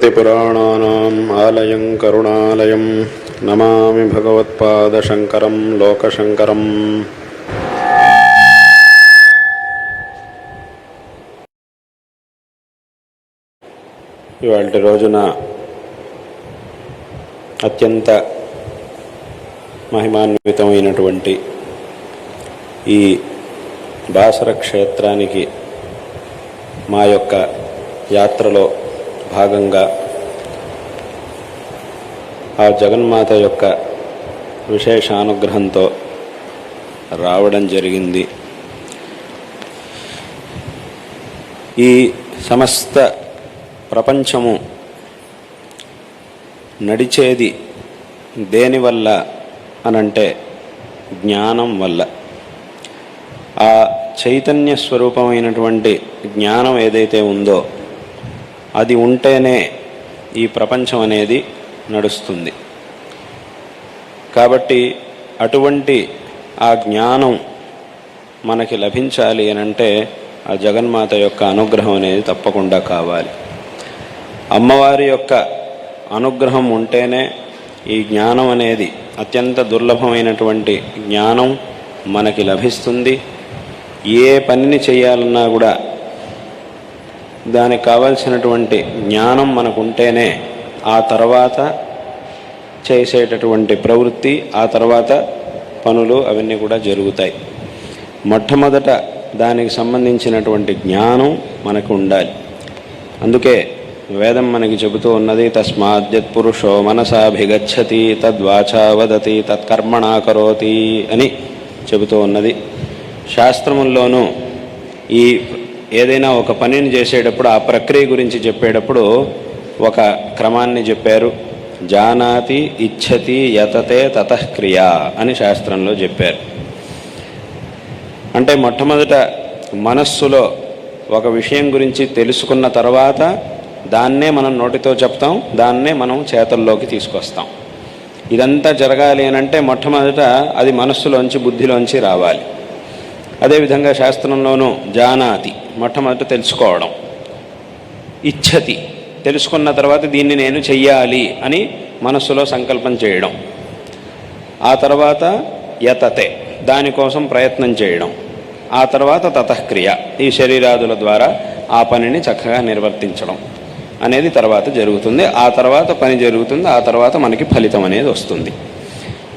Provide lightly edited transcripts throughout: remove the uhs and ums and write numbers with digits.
పురాణానాం ఆలయం కరుణాలయం నమామి భగవత్పాదశంకరం లోకశంకరం. ఇవాల్టి రోజున అత్యంత మహిమాన్వితమైనటువంటి ఈ బాసర క్షేత్రానికి మా యొక్క యాత్రలో భాగంగా ఆ జగన్మాత యొక్క విశేషానుగ్రహంతో రావడం జరిగింది. ఈ సమస్త ప్రపంచము నడిచేది దేనివల్ల అనంటే జ్ఞానం వల్ల. ఆ చైతన్య స్వరూపమైనటువంటి జ్ఞానం ఏదైతే ఉందో అది ఉంటేనే ఈ ప్రపంచం అనేది నడుస్తుంది. కాబట్టి అటువంటి ఆ జ్ఞానం మనకి లభించాలి అనంటే ఆ జగన్మాత యొక్క అనుగ్రహం అనేది తప్పకుండా కావాలి. అమ్మవారి యొక్క అనుగ్రహం ఉంటేనే ఈ జ్ఞానం అనేది అత్యంత దుర్లభమైనటువంటి జ్ఞానం మనకి లభిస్తుంది. ఏ పనిని చేయాలన్నా కూడా దానికి కావలసినటువంటి జ్ఞానం మనకు ఉంటేనే ఆ తర్వాత చేసేటటువంటి ప్రవృత్తి, ఆ తర్వాత పనులు అవన్నీ కూడా జరుగుతాయి. మొట్టమొదట దానికి సంబంధించినటువంటి జ్ఞానం మనకు ఉండాలి. అందుకే వేదం మనకి చెబుతూ ఉన్నది, తస్మాద్యత్ పురుషో మనసాభిగచ్చతి తద్వాచా వదతి తత్కర్మణా కరోతి అని చెబుతూ ఉన్నది. శాస్త్రముల్లోనూ ఈ ఏదైనా ఒక పనిని చేసేటప్పుడు ఆ ప్రక్రియ గురించి చెప్పేటప్పుడు ఒక క్రమాన్ని చెప్పారు. జానాతి ఇచ్చతి యతతే తతః క్రియా అని శాస్త్రంలో చెప్పారు. అంటే మొట్టమొదట మనస్సులో ఒక విషయం గురించి తెలుసుకున్న తర్వాత దాన్నే మనం నోటితో చెప్తాం, దాన్నే మనం చేతల్లోకి తీసుకొస్తాం. ఇదంతా జరగాలి అనంటే మొట్టమొదట అది మనస్సులోంచి బుద్ధిలోంచి రావాలి. అదేవిధంగా శాస్త్రంలోనూ జానాతి మొట్టమొదట తెలుసుకోవడం, ఇచ్చతి తెలుసుకున్న తర్వాత దీన్ని నేను చెయ్యాలి అని మనస్సులో సంకల్పం చేయడం, ఆ తర్వాత యతతే దానికోసం ప్రయత్నం చేయడం, ఆ తర్వాత తతఃక్రియ ఈ శరీరాదుల ద్వారా ఆ పనిని చక్కగా నిర్వర్తించడం అనేది తర్వాత జరుగుతుంది. ఆ తర్వాత పని జరుగుతుంది, ఆ తర్వాత మనకి ఫలితం అనేది వస్తుంది.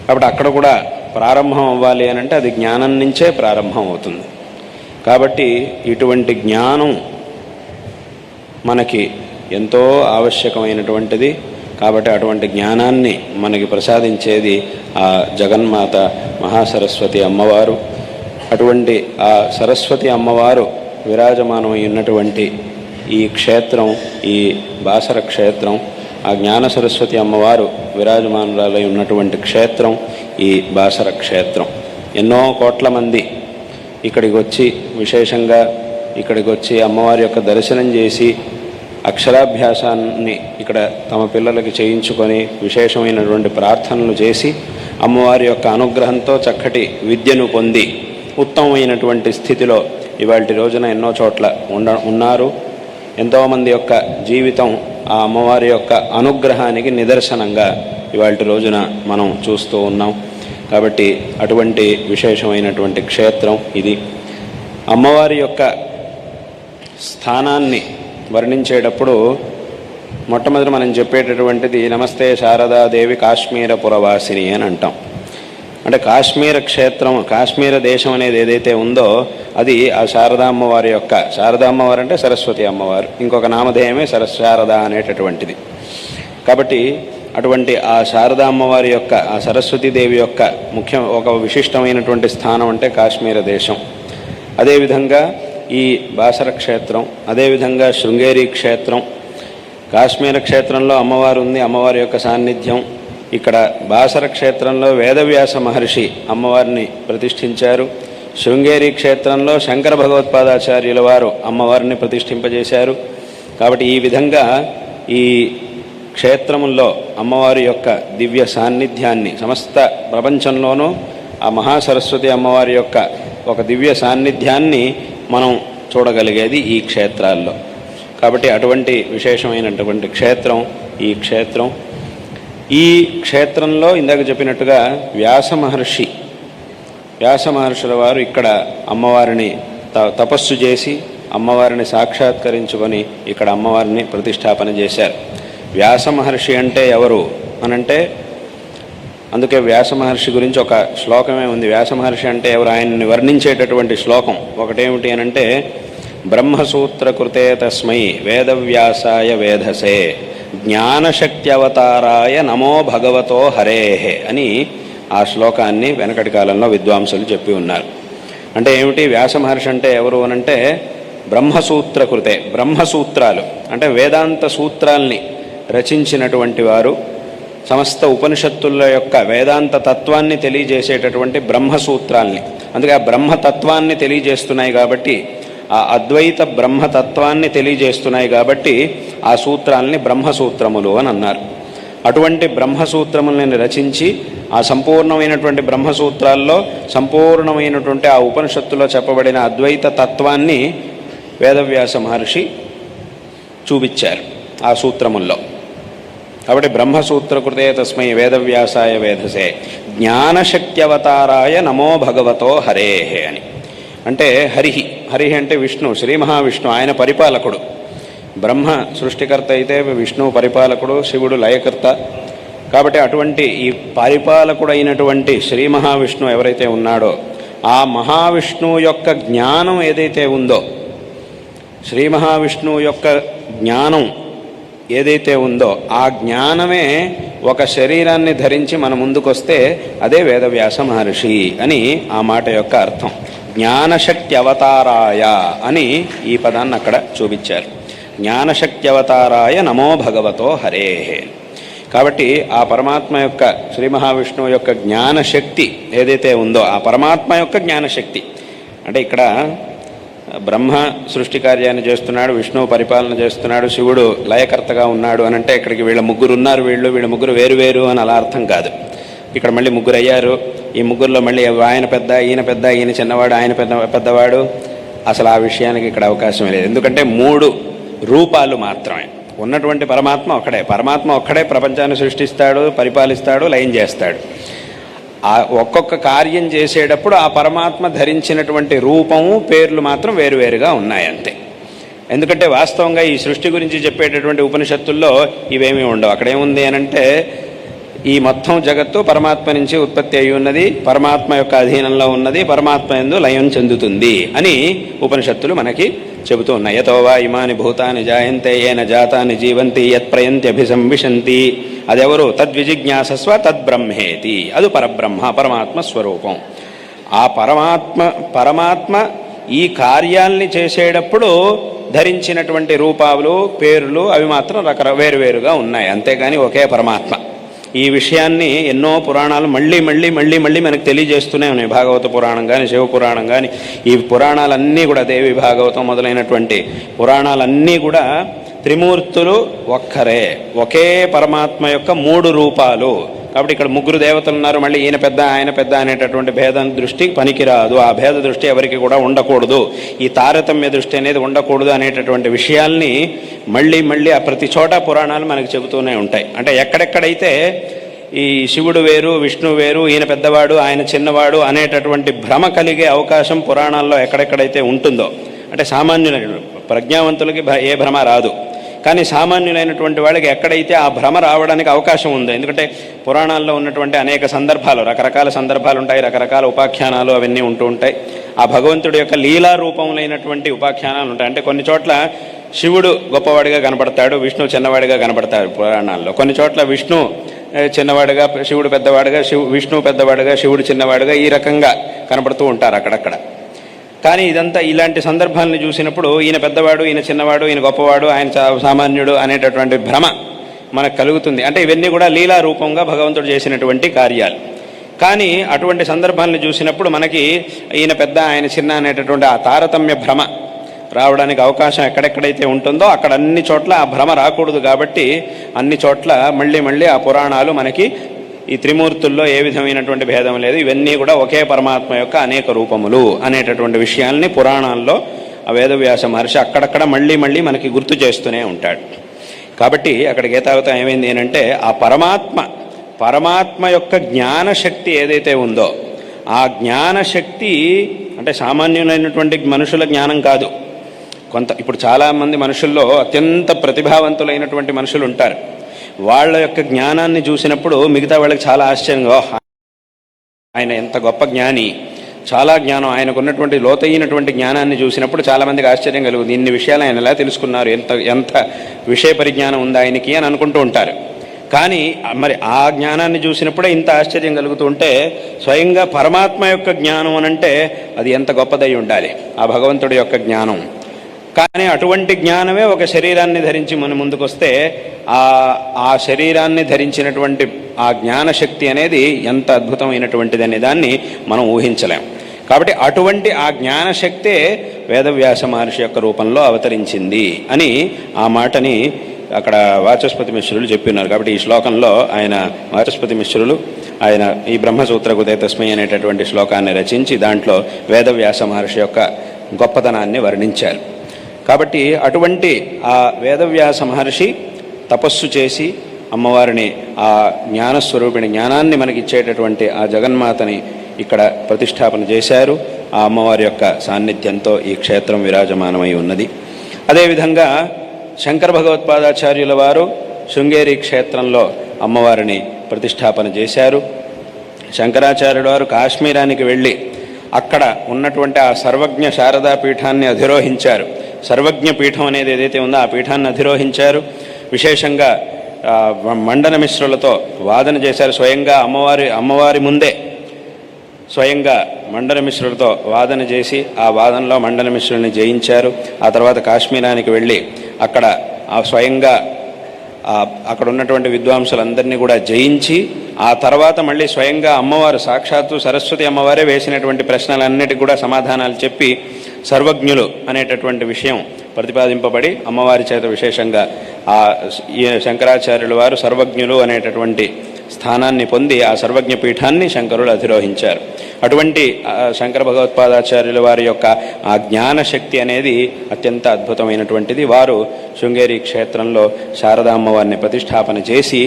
కాబట్టి అక్కడ కూడా ప్రారంభం అవ్వాలి అని అంటే అది జ్ఞానం నుంచే ప్రారంభం అవుతుంది. కాబట్టి ఇటువంటి జ్ఞానం మనకి ఎంతో ఆవశ్యకమైనటువంటిది. కాబట్టి అటువంటి జ్ఞానాన్ని మనకి ప్రసాదించేది ఆ జగన్మాత మహాసరస్వతి అమ్మవారు. అటువంటి ఆ సరస్వతి అమ్మవారు విరాజమానమై ఉన్నటువంటి ఈ క్షేత్రం, ఈ బాసర క్షేత్రం, ఆ జ్ఞాన సరస్వతి అమ్మవారు విరాజమానురాలై ఉన్నటువంటి క్షేత్రం ఈ బాసర క్షేత్రం. ఎన్నో కోట్ల మంది ఇక్కడికి వచ్చి విశేషంగా ఇక్కడికి వచ్చి అమ్మవారి యొక్క దర్శనం చేసి అక్షరాభ్యాసాన్ని ఇక్కడ తమ పిల్లలకి చేయించుకొని విశేషమైనటువంటి ప్రార్థనలు చేసి అమ్మవారి యొక్క అనుగ్రహంతో చక్కటి విద్యను పొంది ఉత్తమమైనటువంటి స్థితిలో ఇవాల్టి రోజున ఎన్నో చోట్ల ఉన్నారు. ఎంతోమంది యొక్క జీవితం ఆ అమ్మవారి యొక్క అనుగ్రహానికి నిదర్శనంగా ఇవాల్టి రోజున మనం చూస్తూ ఉన్నాం. కాబట్టి అటువంటి విశేషమైనటువంటి క్షేత్రం ఇది. అమ్మవారి యొక్క స్థానాన్ని వర్ణించేటప్పుడు మొట్టమొదటి మనం చెప్పేటటువంటిది నమస్తే శారదాదేవి కాశ్మీర పురవాసిని అని అంటాం. అంటే కాశ్మీర క్షేత్రం, కాశ్మీర దేశం అనేది ఏదైతే ఉందో అది ఆ శారదా అమ్మవారి యొక్క, శారదా అమ్మవారు అంటే సరస్వతి అమ్మవారు, ఇంకొక నామధేయమే శారద అనేటటువంటిది. కాబట్టి అటువంటి ఆ శారదా అమ్మవారి యొక్క, ఆ సరస్వతీదేవి యొక్క ఒక విశిష్టమైనటువంటి స్థానం అంటే కాశ్మీర దేశం. అదేవిధంగా ఈ బాసర క్షేత్రం, అదేవిధంగా శృంగేరి క్షేత్రం. కాశ్మీర క్షేత్రంలో అమ్మవారు ఉంది, అమ్మవారి యొక్క సాన్నిధ్యం. ఇక్కడ బాసర క్షేత్రంలో వేదవ్యాస మహర్షి అమ్మవారిని ప్రతిష్ఠించారు. శృంగేరి క్షేత్రంలో శంకర భగవత్పాదాచార్యుల వారు అమ్మవారిని ప్రతిష్ఠింపజేశారు. కాబట్టి ఈ విధంగా ఈ క్షేత్రముల్లో అమ్మవారి యొక్క దివ్య సాన్నిధ్యాన్ని సమస్త ప్రపంచంలోనూ ఆ మహాసరస్వతి అమ్మవారి యొక్క ఒక దివ్య సాన్నిధ్యాన్ని మనం చూడగలిగేది ఈ క్షేత్రాల్లో. కాబట్టి అటువంటి విశేషమైనటువంటి క్షేత్రం ఈ క్షేత్రం. ఈ క్షేత్రంలో ఇందాక చెప్పినట్టుగా వ్యాస మహర్షుల వారు ఇక్కడ అమ్మవారిని తపస్సు చేసి అమ్మవారిని సాక్షాత్కరించుకొని ఇక్కడ అమ్మవారిని ప్రతిష్టాపన చేశారు. వ్యాస మహర్షి అంటే ఎవరు అనంటే, అందుకే వ్యాస మహర్షి గురించి ఒక శ్లోకమే ఉంది. వ్యాస మహర్షి అంటే ఎవరు, ఆయన్ని వర్ణించేటటువంటి శ్లోకం ఒకటేమిటి అనంటే, బ్రహ్మసూత్రకృతే తస్మై వేదవ్యాసాయ వేధసే జ్ఞానశక్త్యవతారాయ నమో భగవతో హరేహే అని ఆ శ్లోకాన్ని వెనకటి కాలంలో విద్వాంసులు చెప్పి ఉన్నారు. అంటే ఏమిటి, వ్యాస మహర్షి అంటే ఎవరు అనంటే, బ్రహ్మసూత్రకృతే, బ్రహ్మసూత్రాలు అంటే వేదాంత సూత్రాల్ని రచించినటువంటి వారు, సమస్త ఉపనిషత్తుల యొక్క వేదాంత తత్వాన్ని తెలియజేసేటటువంటి బ్రహ్మసూత్రాల్ని, అందుకే ఆ బ్రహ్మతత్వాన్ని తెలియజేస్తున్నాయి కాబట్టి, ఆ అద్వైత బ్రహ్మతత్వాన్ని తెలియజేస్తున్నాయి కాబట్టి ఆ సూత్రాల్ని బ్రహ్మసూత్రములు అని అన్నారు. అటువంటి బ్రహ్మసూత్రములను రచించి ఆ సంపూర్ణమైనటువంటి బ్రహ్మసూత్రాల్లో సంపూర్ణమైనటువంటి ఆ ఉపనిషత్తులో చెప్పబడిన అద్వైత తత్వాన్ని వేదవ్యాస మహర్షి చూపించారు ఆ సూత్రముల్లో. కాబట్టి బ్రహ్మసూత్రకృతే తస్మై వేదవ్యాసాయ వేధసే జ్ఞానశక్త్యవతారాయ నమో భగవతో హరేహే అని. అంటే హరి అంటే విష్ణు, శ్రీ మహావిష్ణు, ఆయన పరిపాలకుడు. బ్రహ్మ సృష్టికర్త అయితే విష్ణువు పరిపాలకుడు, శివుడు లయకర్త. కాబట్టి అటువంటి ఈ పరిపాలకుడైనటువంటి శ్రీ మహావిష్ణువు ఎవరైతే ఉన్నాడో ఆ మహావిష్ణువు యొక్క జ్ఞానం ఏదైతే ఉందో, శ్రీ మహావిష్ణువు యొక్క జ్ఞానం ఏదైతే ఉందో ఆ జ్ఞానమే ఒక శరీరాన్ని ధరించి మన ముందుకొస్తే అదే వేదవ్యాస మహర్షి అని ఆ మాట యొక్క అర్థం. జ్ఞానశక్తి అవతారాయ అని ఈ పదాన్ని అక్కడ చూపించారు. జ్ఞానశక్తి అవతారాయ నమో భగవతో హరేహే. కాబట్టి ఆ పరమాత్మ యొక్క, శ్రీ మహావిష్ణువు యొక్క జ్ఞానశక్తి ఏదైతే ఉందో ఆ పరమాత్మ యొక్క జ్ఞానశక్తి అంటే, ఇక్కడ బ్రహ్మ సృష్టి కార్యాన్ని చేస్తున్నాడు, విష్ణువు పరిపాలన చేస్తున్నాడు, శివుడు లయకర్తగా ఉన్నాడు అని అంటే ఇక్కడికి వీళ్ళ ముగ్గురు ఉన్నారు, వీళ్ళ ముగ్గురు వేరు అని అలా అర్థం కాదు. ఇక్కడ మళ్ళీ ముగ్గురు అయ్యారు. ఈ ముగ్గురులో మళ్ళీ ఆయన పెద్ద, ఈయన చిన్నవాడు, ఆయన పెద్దవాడు, అసలు ఆ విషయానికి ఇక్కడ అవకాశం లేదు. ఎందుకంటే 3 రూపాలు మాత్రమే ఉన్నటువంటి పరమాత్మ ఒక్కడే ప్రపంచాన్ని సృష్టిస్తాడు, పరిపాలిస్తాడు, లయం చేస్తాడు. ఆ ఒక్కొక్క కార్యం చేసేటప్పుడు ఆ పరమాత్మ ధరించినటువంటి రూపము, పేర్లు మాత్రం వేరువేరుగా ఉన్నాయి అంతే. ఎందుకంటే వాస్తవంగా ఈ సృష్టి గురించి చెప్పేటటువంటి ఉపనిషత్తుల్లో ఇవేమీ ఉండవు. అక్కడేముంది అనంటే, ఈ మొత్తం జగత్తు పరమాత్మ నుంచి ఉత్పత్తి అయి ఉన్నది, పరమాత్మ యొక్క అధీనంలో ఉన్నది, పరమాత్మ యందు లయం చెందుతుంది అని ఉపనిషత్తులు మనకి చెబుతూ ఉన్నాయి. యతోవా ఇమాని భూతాని జాయంతే ఏన జాతాని జీవంతి యత్ప్రయంత్యభిసంవిశంతి. అదెవరు? తద్విజిజ్ఞాసస్వ తద్బ్రహ్మేతి. అది పరమాత్మ స్వరూపం. ఆ పరమాత్మ ఈ కార్యాల్ని చేసేటప్పుడు ధరించినటువంటి రూపాలు, పేర్లు అవి మాత్రం వేరువేరుగా ఉన్నాయి, అంతేగాని ఒకే పరమాత్మ. ఈ విషయాన్ని ఎన్నో పురాణాలు మళ్ళీ మనకు తెలియజేస్తూనే ఉన్నాయి. భాగవత పురాణం కానీ, శివపురాణం కానీ, ఈ పురాణాలన్నీ కూడా, దేవి భాగవతం మొదలైనటువంటి పురాణాలన్నీ కూడా త్రిమూర్తులు ఒక్కరే, ఒకే పరమాత్మ యొక్క 3 రూపాలు. కాబట్టి ఇక్కడ 3 దేవతలు ఉన్నారు, మళ్ళీ ఈయన పెద్ద ఆయన పెద్ద అనేటటువంటి భేద దృష్టి పనికిరాదు. ఆ భేద దృష్టి ఎవరికి కూడా ఉండకూడదు, ఈ తారతమ్య దృష్టి అనేది ఉండకూడదు అనేటటువంటి విషయాల్ని మళ్ళీ ఆ ప్రతి చోట పురాణాలు మనకు చెబుతూనే ఉంటాయి. అంటే ఎక్కడెక్కడైతే ఈ శివుడు వేరు, విష్ణువు వేరు, ఈయన పెద్దవాడు, ఆయన చిన్నవాడు అనేటటువంటి భ్రమ కలిగే అవకాశం పురాణాల్లో ఎక్కడెక్కడైతే ఉంటుందో, అంటే సామాన్యులైన ప్రజ్ఞావంతులకి ఏ భ్రమ రాదు, కానీ సామాన్యులైనటువంటి వాళ్ళకి ఎక్కడైతే ఆ భ్రమ రావడానికి అవకాశం ఉందో, ఎందుకంటే పురాణాల్లో ఉన్నటువంటి అనేక సందర్భాలు, రకరకాల సందర్భాలు ఉంటాయి, రకరకాల ఉపాఖ్యానాలు అవన్నీ ఉంటూ ఉంటాయి. ఆ భగవంతుడి యొక్క లీలా రూపంలోనటువంటి ఉపాఖ్యానాలు ఉంటాయి. అంటే కొన్ని చోట్ల శివుడు గొప్పవాడిగా కనపడతాడు, విష్ణువు చిన్నవాడిగా కనపడతాడు పురాణాల్లో. కొన్ని చోట్ల విష్ణు చిన్నవాడిగా, శివుడు పెద్దవాడిగా, విష్ణువు పెద్దవాడిగా, శివుడు చిన్నవాడిగా, ఈ రకంగా కనపడుతూ ఉంటారు అక్కడక్కడ. కానీ ఇదంతా ఇలాంటి సందర్భాలను చూసినప్పుడు ఈయన పెద్దవాడు, ఈయన చిన్నవాడు, ఈయన గొప్పవాడు, ఆయన సామాన్యుడు అనేటటువంటి భ్రమ మనకు కలుగుతుంది. అంటే ఇవన్నీ కూడా లీలా రూపంగా భగవంతుడు చేసినటువంటి కార్యాలు. కానీ అటువంటి సందర్భాలను చూసినప్పుడు మనకి ఈయన పెద్ద, ఆయన చిన్న అనేటటువంటి ఆ తారతమ్య భ్రమ రావడానికి అవకాశం ఎక్కడెక్కడైతే ఉంటుందో అక్కడ అన్ని చోట్ల ఆ భ్రమ రాకూడదు. కాబట్టి అన్ని చోట్ల మళ్ళీ ఆ పురాణాలు మనకి ఈ త్రిమూర్తుల్లో ఏ విధమైనటువంటి భేదం లేదు, ఇవన్నీ కూడా ఒకే పరమాత్మ యొక్క అనేక రూపములు అనేటటువంటి విషయాల్ని పురాణాల్లో ఆ వేదవ్యాస మహర్షి అక్కడక్కడ మళ్ళీ మళ్ళీ మనకి గుర్తు చేస్తూనే ఉంటాడు. కాబట్టి అక్కడ గీతావతం ఏమైంది ఏంటంటే ఆ పరమాత్మ యొక్క జ్ఞానశక్తి ఏదైతే ఉందో ఆ జ్ఞానశక్తి అంటే సామాన్యులైనటువంటి మనుషుల జ్ఞానం కాదు. ఇప్పుడు చాలామంది మనుషుల్లో అత్యంత ప్రతిభావంతులైనటువంటి మనుషులు ఉంటారు. వాళ్ళ యొక్క జ్ఞానాన్ని చూసినప్పుడు మిగతా వాళ్ళకి చాలా ఆశ్చర్యంగా, ఆయన ఎంత గొప్ప జ్ఞాని, చాలా జ్ఞానం, ఆయనకు ఉన్నటువంటి లోతైనటువంటి జ్ఞానాన్ని చూసినప్పుడు చాలామందికి ఆశ్చర్యం కలుగుతుంది. ఇన్ని విషయాలు ఆయన ఎలా తెలుసుకున్నారు, ఎంత విషయ పరిజ్ఞానం ఉంది ఆయనకి అని అనుకుంటూ ఉంటారు. కానీ మరి ఆ జ్ఞానాన్ని చూసినప్పుడే ఇంత ఆశ్చర్యం కలుగుతూ ఉంటే స్వయంగా పరమాత్మ యొక్క జ్ఞానం అనంటే అది ఎంత గొప్పదై ఉండాలి, ఆ భగవంతుడి యొక్క జ్ఞానం. కానీ అటువంటి జ్ఞానమే ఒక శరీరాన్ని ధరించి మన ముందుకొస్తే ఆ శరీరాన్ని ధరించినటువంటి ఆ జ్ఞానశక్తి అనేది ఎంత అద్భుతమైనటువంటిది అనే దాన్ని మనం ఊహించలేం. కాబట్టి అటువంటి ఆ జ్ఞానశక్తే వేదవ్యాస మహర్షి యొక్క రూపంలో అవతరించింది అని ఆ మాటని అక్కడ వాచస్పతి మిశ్రులు చెప్పిన్నారు. కాబట్టి ఈ శ్లోకంలో ఆయన వాచస్పతి మిశ్రులు ఆయన ఈ బ్రహ్మసూత్రకృతే తస్మై అనేటటువంటి శ్లోకాన్ని రచించి దాంట్లో వేదవ్యాస మహర్షి యొక్క గొప్పతనాన్ని వర్ణించారు. కాబట్టి అటువంటి ఆ వేదవ్యాస మహర్షి తపస్సు చేసి అమ్మవారిని ఆ జ్ఞానస్వరూపిణి జ్ఞానాన్ని మనకిచ్చేటటువంటి ఆ జగన్మాతని ఇక్కడ ప్రతిష్టాపన చేశారు. ఆ అమ్మవారి యొక్క సాన్నిధ్యంతో ఈ క్షేత్రం విరాజమానమై ఉన్నది. అదేవిధంగా శంకర భగవత్పాదాచార్యుల వారు శృంగేరి క్షేత్రంలో అమ్మవారిని ప్రతిష్టాపన చేశారు. శంకరాచార్యుల వారు కాశ్మీరానికి వెళ్ళి అక్కడ ఉన్నటువంటి ఆ సర్వజ్ఞ శారదా పీఠాన్ని అధిరోహించారు. సర్వజ్ఞ పీఠం అనేది ఏదైతే ఉందో ఆ పీఠాన్ని అధిరోహించారు. విశేషంగా మండన మిశ్రులతో వాదన చేశారు. స్వయంగా అమ్మవారి ముందే స్వయంగా మండన మిశ్రులతో వాదన చేసి ఆ వాదనలో మండన మిశ్రుల్ని జయించారు. ఆ తర్వాత కాశ్మీరానికి వెళ్ళి అక్కడ స్వయంగా అక్కడ ఉన్నటువంటి విద్వాంసులందరినీ కూడా జయించి ఆ తర్వాత మళ్ళీ స్వయంగా అమ్మవారు సాక్షాత్తు సరస్వతి అమ్మవారే వేసినటువంటి ప్రశ్నలన్నిటికీ కూడా సమాధానాలు చెప్పి సర్వజ్ఞులు అనేటటువంటి విషయం ప్రతిపాదింపబడి అమ్మవారి చేత విశేషంగా ఈ శంకరాచార్యుల వారు సర్వజ్ఞులు అనేటటువంటి స్థానాన్ని పొంది ఆ సర్వజ్ఞ పీఠాన్ని శంకరులు అధిరోహించారు. అటువంటి శంకర భగవత్పాదాచార్యుల వారి యొక్క ఆ జ్ఞానశక్తి అనేది అత్యంత అద్భుతమైనటువంటిది. వారు శృంగేరి క్షేత్రంలో శారదా అమ్మవారిని ప్రతిష్టాపన చేసి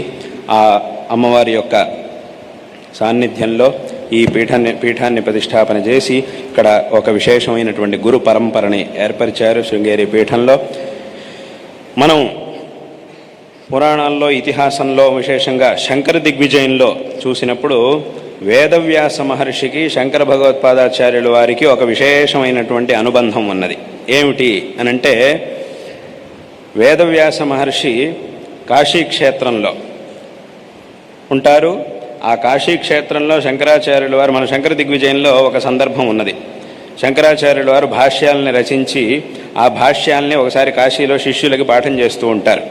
ఆ అమ్మవారి యొక్క సాన్నిధ్యంలో ఈ పీఠాన్ని ప్రతిష్టాపన చేసి ఇక్కడ ఒక విశేషమైనటువంటి గురు పరంపరని ఏర్పరిచారు. శృంగేరి పీఠంలో మనం పురాణాల్లో ఇతిహాసంలో విశేషంగా శంకర దిగ్విజయంలో చూసినప్పుడు వేదవ్యాస మహర్షికి శంకర భగవత్పాదాచార్యుల వారికి ఒక విశేషమైనటువంటి అనుబంధం ఉన్నది. ఏమిటి అనంటే వేదవ్యాస మహర్షి కాశీక్షేత్రంలో ఉంటారు. ఆ కాశీక్షేత్రంలో శంకరాచార్యుల వారు మన శంకర దిగ్విజయంలో ఒక సందర్భం ఉన్నది. శంకరాచార్యుల వారు భాష్యాలని రచించి ఆ భాష్యాలని ఒకసారి కాశీలో శిష్యులకి పాఠం చేస్తూ ఉంటారు.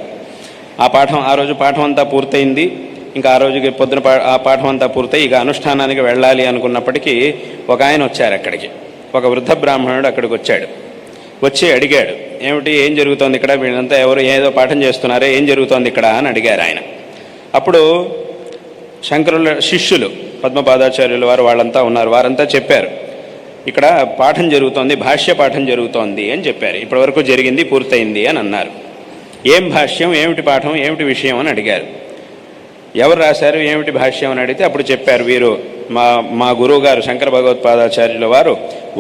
ఆ రోజు పాఠం అంతా పూర్తయింది. ఇంకా ఆ రోజుకి పొద్దున ఆ పాఠం అంతా పూర్తయి ఇక అనుష్ఠానానికి వెళ్ళాలి అనుకున్నప్పటికీ ఒక ఆయన వచ్చారు అక్కడికి. ఒక వృద్ధ బ్రాహ్మణుడు అక్కడికి వచ్చాడు. వచ్చి అడిగాడు, ఏం జరుగుతోంది ఇక్కడ, వీళ్ళంతా ఎవరు ఏదో పాఠం చేస్తున్నారే, ఏం జరుగుతోంది ఇక్కడ అని అడిగారు ఆయన. అప్పుడు శంకరుల శిష్యులు పద్మపాదాచార్యుల వారు వాళ్ళంతా ఉన్నారు. వారంతా చెప్పారు, ఇక్కడ పాఠం జరుగుతోంది, భాష్య పాఠం జరుగుతోంది అని చెప్పారు. ఇప్పటివరకు జరిగింది పూర్తయింది అని అన్నారు. ఏం భాష్యం, ఏమిటి పాఠం, ఏమిటి విషయం అని అడిగారు. ఎవరు రాశారు, ఏమిటి భాష్యం అని అడిగితే అప్పుడు చెప్పారు, వీరు మా గురువు గారు శంకర భగవత్పాదాచార్యుల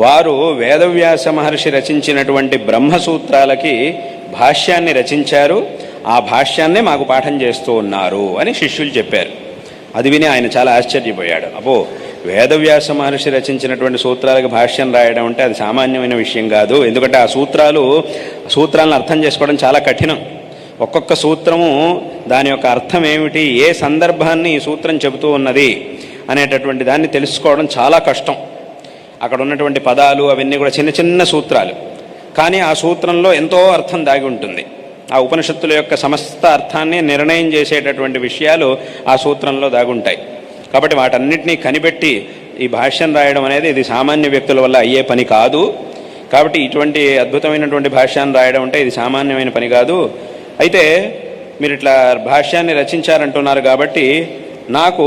వారు వేదవ్యాస మహర్షి రచించినటువంటి బ్రహ్మసూత్రాలకి భాష్యాన్ని రచించారు. ఆ భాష్యాన్నే మాకు పాఠం చేస్తూ ఉన్నారు అని శిష్యులు చెప్పారు. అది విని ఆయన చాలా ఆశ్చర్యపోయాడు. అబ్బో, వేదవ్యాస మహర్షి రచించినటువంటి సూత్రాలకు భాష్యం రాయడం అంటే అది సామాన్యమైన విషయం కాదు. ఎందుకంటే ఆ సూత్రాలను అర్థం చేసుకోవడం చాలా కఠినం. ఒక్కొక్క సూత్రము దాని యొక్క అర్థం ఏమిటి, ఏ సందర్భాన్ని ఈ సూత్రం చెబుతూ ఉన్నది అనేటటువంటి దాన్ని తెలుసుకోవడం చాలా కష్టం. అక్కడ ఉన్నటువంటి పదాలు అవన్నీ కూడా చిన్న చిన్న సూత్రాలు, కానీ ఆ సూత్రంలో ఎంతో అర్థం దాగి ఉంటుంది. ఆ ఉపనిషత్తుల యొక్క సమస్త అర్థాన్ని నిర్ణయం చేసేటటువంటి విషయాలు ఆ సూత్రంలో దాగుంటాయి. కాబట్టి వాటన్నిటినీ కనిపెట్టి ఈ భాష్యం రాయడం అనేది ఇది సామాన్య వ్యక్తుల వల్ల అయ్యే పని కాదు. కాబట్టి ఇటువంటి అద్భుతమైనటువంటి భాష్యాన్ని రాయడం అంటే ఇది సామాన్యమైన పని కాదు. అయితే మీరు ఇట్లా భాష్యాన్ని రచించారంటున్నారు కాబట్టి నాకు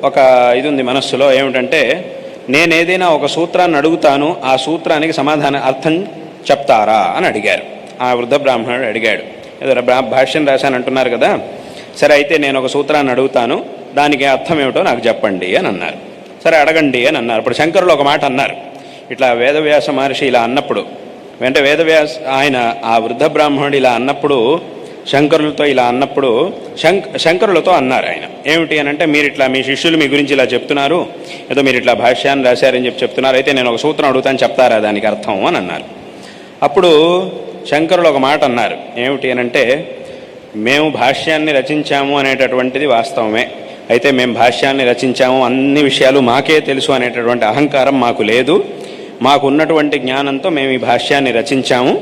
ఒక ఇది ఉంది మనస్సులో, ఏమిటంటే నేను ఏదైనా ఒక సూత్రాన్ని అడుగుతాను, ఆ సూత్రానికి అర్థం చెప్తారా అని అడిగారు. ఆ వృద్ధ బ్రాహ్మణుడు అడిగాడు, ఏదో భాష్యం రాశానంటున్నారు కదా, సరే అయితే నేను ఒక సూత్రాన్ని అడుగుతాను, దానికి అర్థం ఏమిటో నాకు చెప్పండి అని అన్నారు. సరే అడగండి అని అన్నారు. ఇప్పుడు శంకరులు ఒక మాట అన్నారు, ఇట్లా వేదవ్యాస మహర్షి ఇలా అన్నప్పుడు, వెంటనే వేదవ్యాస ఆయన ఆ వృద్ధ బ్రాహ్మణుడు ఇలా అన్నప్పుడు శంకరులతో ఇలా అన్నప్పుడు శంకరులతో అన్నారు ఆయన, ఏమిటి అని అంటే, మీరు ఇట్లా మీ శిష్యులు మీ గురించి ఇలా చెప్తున్నారు, ఏదో మీరు ఇట్లా భాష్యాన్ని రాశారని చెప్తున్నారు, అయితే నేను ఒక సూత్రం అడుగుతాను, చెప్తారా దానికి అర్థం అని అన్నారు. అప్పుడు శంకరులు ఒక మాట అన్నారు, ఏమిటి అని అంటే, మేము భాష్యాన్ని రచించాము అనేటటువంటిది వాస్తవమే, అయితే మేము భాష్యాన్ని రచించాము, అన్ని విషయాలు మాకే తెలుసు అనేటటువంటి అహంకారం మాకు లేదు, మాకు ఉన్నటువంటి జ్ఞానంతో మేము ఈ భాష్యాన్ని రచించాము,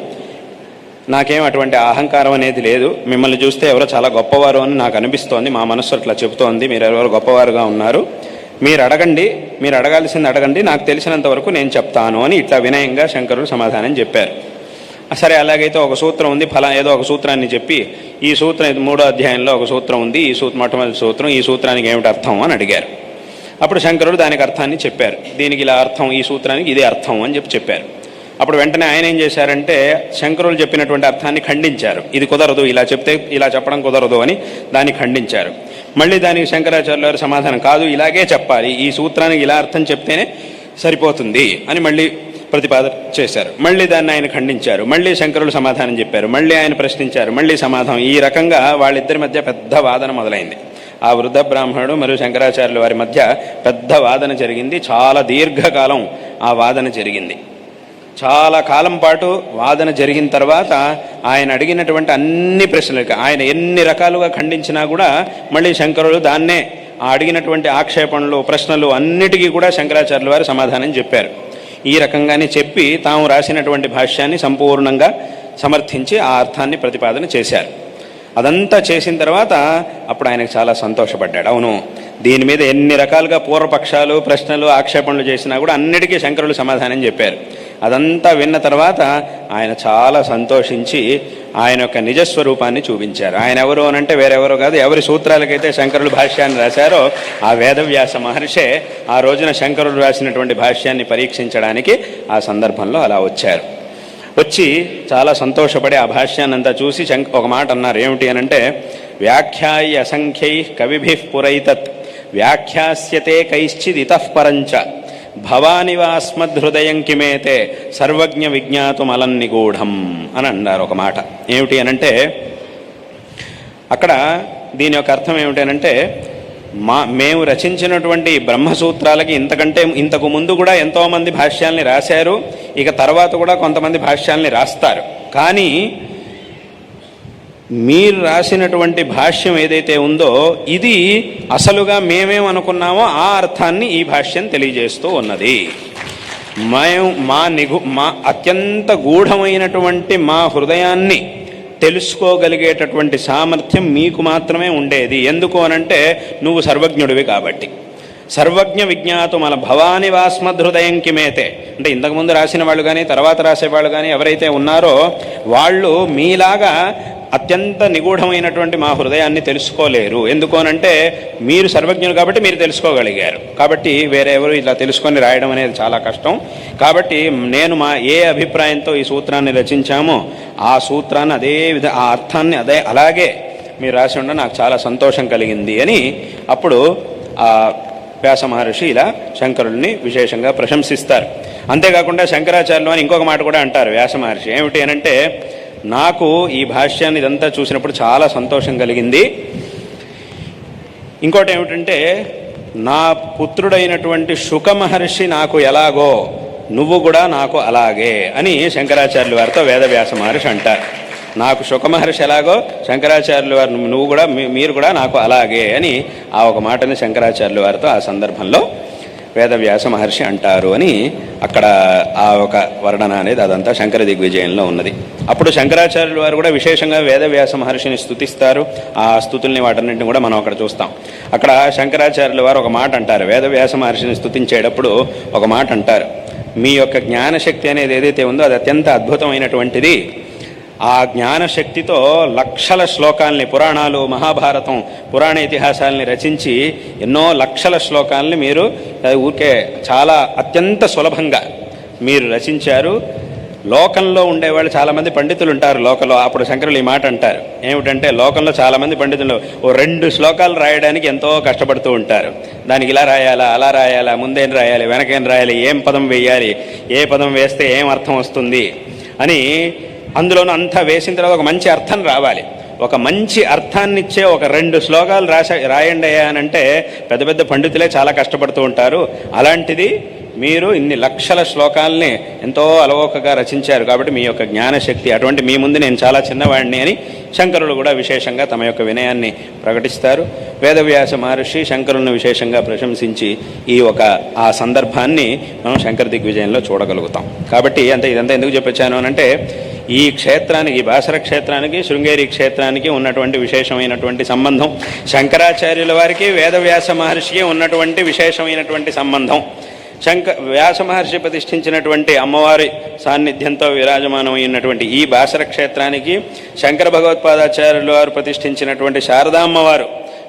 నాకేం అటువంటి అహంకారం అనేది లేదు, మిమ్మల్ని చూస్తే ఎవరో చాలా గొప్పవారు అని నాకు అనిపిస్తోంది, మా మనస్సు అట్లా చెబుతోంది, మీరు ఎవరో గొప్పవారుగా ఉన్నారు, మీరు అడగండి, మీరు అడగాల్సింది అడగండి, నాకు తెలిసినంత వరకు నేను చెప్తాను అని ఇట్లా వినయంగా శంకరులు సమాధానం చెప్పారు. సరే అలాగైతే ఒక సూత్రం ఉంది, ఏదో ఒక సూత్రాన్ని చెప్పి, ఈ సూత్రం 3వ అధ్యాయంలో ఒక సూత్రం ఉంది, ఈ మొట్టమొదటి సూత్రం, ఈ సూత్రానికి ఏమిటి అర్థం అని అడిగారు. అప్పుడు శంకరులు దానికి అర్థాన్ని చెప్పారు, దీనికి ఇలా అర్థం, ఈ సూత్రానికి ఇదే అర్థం అని చెప్పారు. అప్పుడు వెంటనే ఆయన ఏం చేశారంటే, శంకరులు చెప్పినటువంటి అర్థాన్ని ఖండించారు, ఇది కుదరదు, ఇలా చెప్తే ఇలా చెప్పడం కుదరదు అని దాన్ని ఖండించారు. మళ్ళీ దానికి శంకరాచార్యుల వారి సమాధానం, కాదు ఇలాగే చెప్పాలి, ఈ సూత్రానికి ఇలా అర్థం చెప్తేనే సరిపోతుంది అని మళ్ళీ ప్రతిపాదన చేశారు. మళ్ళీ దాన్ని ఆయన ఖండించారు, మళ్ళీ శంకరులు సమాధానం చెప్పారు, మళ్ళీ ఆయన ప్రశ్నించారు, మళ్ళీ సమాధానం. ఈ రకంగా వాళ్ళిద్దరి మధ్య పెద్ద వాదన మొదలైంది. ఆ వృద్ధ బ్రాహ్మణుడు మరియు శంకరాచార్యుల వారి మధ్య పెద్ద వాదన జరిగింది. చాలా దీర్ఘకాలం ఆ వాదన జరిగింది. చాలా కాలం పాటు వాదన జరిగిన తర్వాత ఆయన అడిగినటువంటి అన్ని ప్రశ్నలకి ఆయన ఎన్ని రకాలుగా ఖండించినా కూడా మళ్ళీ శంకరులు దాన్నే అడిగినటువంటి ఆక్షేపణలు, ప్రశ్నలు అన్నిటికీ కూడా శంకరాచార్యుల వారు సమాధానం చెప్పారు. ఈ రకంగానే చెప్పి తాము రాసినటువంటి భాష్యాన్ని సంపూర్ణంగా సమర్థించి ఆ అర్థాన్ని ప్రతిపాదన చేశారు. అదంతా చేసిన తర్వాత అప్పుడు ఆయనకు చాలా సంతోషపడ్డాడు. అవును, దీని మీద ఎన్ని రకాలుగా పూర్వపక్షాలు, ప్రశ్నలు, ఆక్షేపణలు చేసినా కూడా అన్నిటికీ శంకరులు సమాధానం చెప్పారు. అదంతా విన్న తర్వాత ఆయన చాలా సంతోషించి ఆయన యొక్క నిజస్వరూపాన్ని చూపించారు. ఆయన ఎవరు అనంటే వేరెవరో కాదు, ఎవరి సూత్రాలకైతే శంకరులు భాష్యాన్ని రాశారో ఆ వేదవ్యాస మహర్షే ఆ రోజున శంకరులు రాసినటువంటి భాష్యాన్ని పరీక్షించడానికి ఆ సందర్భంలో అలా వచ్చారు. వచ్చి చాలా సంతోషపడి ఆ భాష్యాన్ని అంతా చూసి ఒక మాట అన్నారు, ఏమిటి అనంటే, వ్యాఖ్యాయ అసంఖ్యై కవిభిః పురైతత్ వ్యాఖ్యాస్యతే కైశ్చిద్ ఇతః పరంచ భవానివాస్మద్హృదయం కిమేతే సర్వజ్ఞ విజ్ఞాతుమలం నిగూఢం అని అన్నారు ఒక మాట. ఏమిటి అనంటే, అక్కడ దీని యొక్క అర్థం ఏమిటి అనంటే, మేము రచించినటువంటి బ్రహ్మసూత్రాలకి ఇంతకు ముందు కూడా ఎంతోమంది భాష్యాల్ని రాశారు, ఇక తర్వాత కూడా కొంతమంది భాష్యాల్ని రాస్తారు, కానీ మీరు రాసినటువంటి భాష్యం ఏదైతే ఉందో ఇది అసలుగా మేమేమనుకున్నామో ఆ అర్థాన్ని ఈ భాష్యం తెలియజేస్తూ ఉన్నది. మా అత్యంత గూఢమైనటువంటి మా హృదయాన్ని తెలుసుకోగలిగేటటువంటి సామర్థ్యం మీకు మాత్రమే ఉండేది. ఎందుకు అనంటే, నువ్వు సర్వజ్ఞుడివి కాబట్టి. సర్వజ్ఞ విజ్ఞాతు మన భవాని వాస్మద్హృదయం కిమేతే అంటే, ఇంతకుముందు రాసిన వాళ్ళు కానీ తర్వాత రాసేవాళ్ళు కానీ ఎవరైతే ఉన్నారో వాళ్ళు మీలాగా అత్యంత నిగూఢమైనటువంటి మా హృదయాన్ని తెలుసుకోలేరు. ఎందుకు అనంటే, మీరు సర్వజ్ఞులు కాబట్టి మీరు తెలుసుకోగలిగారు, కాబట్టి వేరే ఎవరు ఇలా తెలుసుకొని రాయడం అనేది చాలా కష్టం. కాబట్టి నేను ఏ అభిప్రాయంతో ఈ సూత్రాన్ని రచించామో ఆ సూత్రాన్ని ఆ అర్థాన్ని అలాగే మీరు రాసి ఉండడం నాకు చాలా సంతోషం కలిగింది అని అప్పుడు ఆ వ్యాస మహర్షి ఇలా శంకరుల్ని విశేషంగా ప్రశంసిస్తారు. అంతేకాకుండా శంకరాచార్యులు అని ఇంకొక మాట కూడా అంటారు వ్యాస మహర్షి. ఏమిటి అనంటే, నాకు ఈ భాష్యాన్ని ఇదంతా చూసినప్పుడు చాలా సంతోషం కలిగింది. ఇంకోటి ఏమిటంటే, నా పుత్రుడైనటువంటి శుక మహర్షి నాకు ఎలాగో నువ్వు కూడా నాకు అలాగే అని శంకరాచార్యుల వారితో వేదవ్యాస మహర్షి అంటారు. నాకు శుక మహర్షి ఎలాగో శంకరాచార్యుల వారు మీరు కూడా నాకు అలాగే అని ఆ ఒక మాటని శంకరాచార్యుల వారితో ఆ సందర్భంలో వేదవ్యాస మహర్షి అంటారు అని అక్కడ ఆ ఒక వర్ణన అనేది అదంతా శంకర దిగ్విజయంలో ఉన్నది. అప్పుడు శంకరాచార్యుల వారు కూడా విశేషంగా వేదవ్యాస మహర్షిని స్తుతిస్తారు. ఆ స్తుతుల్ని వాటన్నింటిని కూడా మనం అక్కడ చూస్తాం. అక్కడ శంకరాచార్యుల వారు ఒక మాట అంటారు, వేదవ్యాస మహర్షిని స్తుతించేటప్పుడు ఒక మాట అంటారు, మీ యొక్క జ్ఞానశక్తి అనేది ఏదైతే ఉందో అది అత్యంత అద్భుతమైనటువంటిది. ఆ జ్ఞానశక్తితో లక్షల శ్లోకాల్ని, పురాణాలు, మహాభారతం, పురాణ ఇతిహాసాలని రచించి ఎన్నో లక్షల శ్లోకాలని మీరు ఊరికే చాలా అత్యంత సులభంగా మీరు రచించారు. లోకంలో ఉండేవాళ్ళు చాలామంది పండితులు ఉంటారు లోకంలో. అప్పుడు శంకరులు ఈ మాట అంటారు ఏమిటంటే, లోకంలో చాలామంది పండితులు ఓ 2 శ్లోకాలు రాయడానికి ఎంతో కష్టపడుతూ ఉంటారు. దానికి ఇలా రాయాలా, అలా రాయాలా, ముందేం రాయాలి, వెనకేం రాయాలి, ఏం పదం వేయాలి, ఏ పదం వేస్తే ఏం అర్థం వస్తుంది అని అందులోనూ అంతా వేసిన తర్వాత ఒక మంచి అర్థం రావాలి. ఒక మంచి అర్థాన్ని ఇచ్చే ఒక 2 శ్లోకాలు రాయండి అని అంటే పెద్ద పెద్ద పండితులే చాలా కష్టపడుతూ ఉంటారు. అలాంటిది మీరు ఇన్ని లక్షల శ్లోకాలని ఎంతో అలవోకగా రచించారు కాబట్టి మీ యొక్క జ్ఞానశక్తి అటువంటి, మీ ముందు నేను చాలా చిన్నవాడిని అని శంకరులు కూడా విశేషంగా తమ యొక్క వినయాన్ని ప్రకటిస్తారు. వేదవ్యాస మహర్షి శంకరులను విశేషంగా ప్రశంసించి ఆ సందర్భాన్ని మనం శంకర దిగ్విజయంలో చూడగలుగుతాం. కాబట్టి ఇదంతా ఎందుకు చెప్పొచ్చాను అనంటే, ఈ క్షేత్రానికి, బాసర క్షేత్రానికి, శృంగేరి క్షేత్రానికి ఉన్నటువంటి విశేషమైనటువంటి సంబంధం, శంకరాచార్యుల వారికి వేదవ్యాస మహర్షికి ఉన్నటువంటి విశేషమైనటువంటి సంబంధం, వ్యాస మహర్షి ప్రతిష్ఠించినటువంటి అమ్మవారి సాన్నిధ్యంతో విరాజమానమైనటువంటి ఈ బాసర క్షేత్రానికి, శంకర భగవత్పాదాచార్యుల వారు ప్రతిష్ఠించినటువంటి శారదామ్మవారు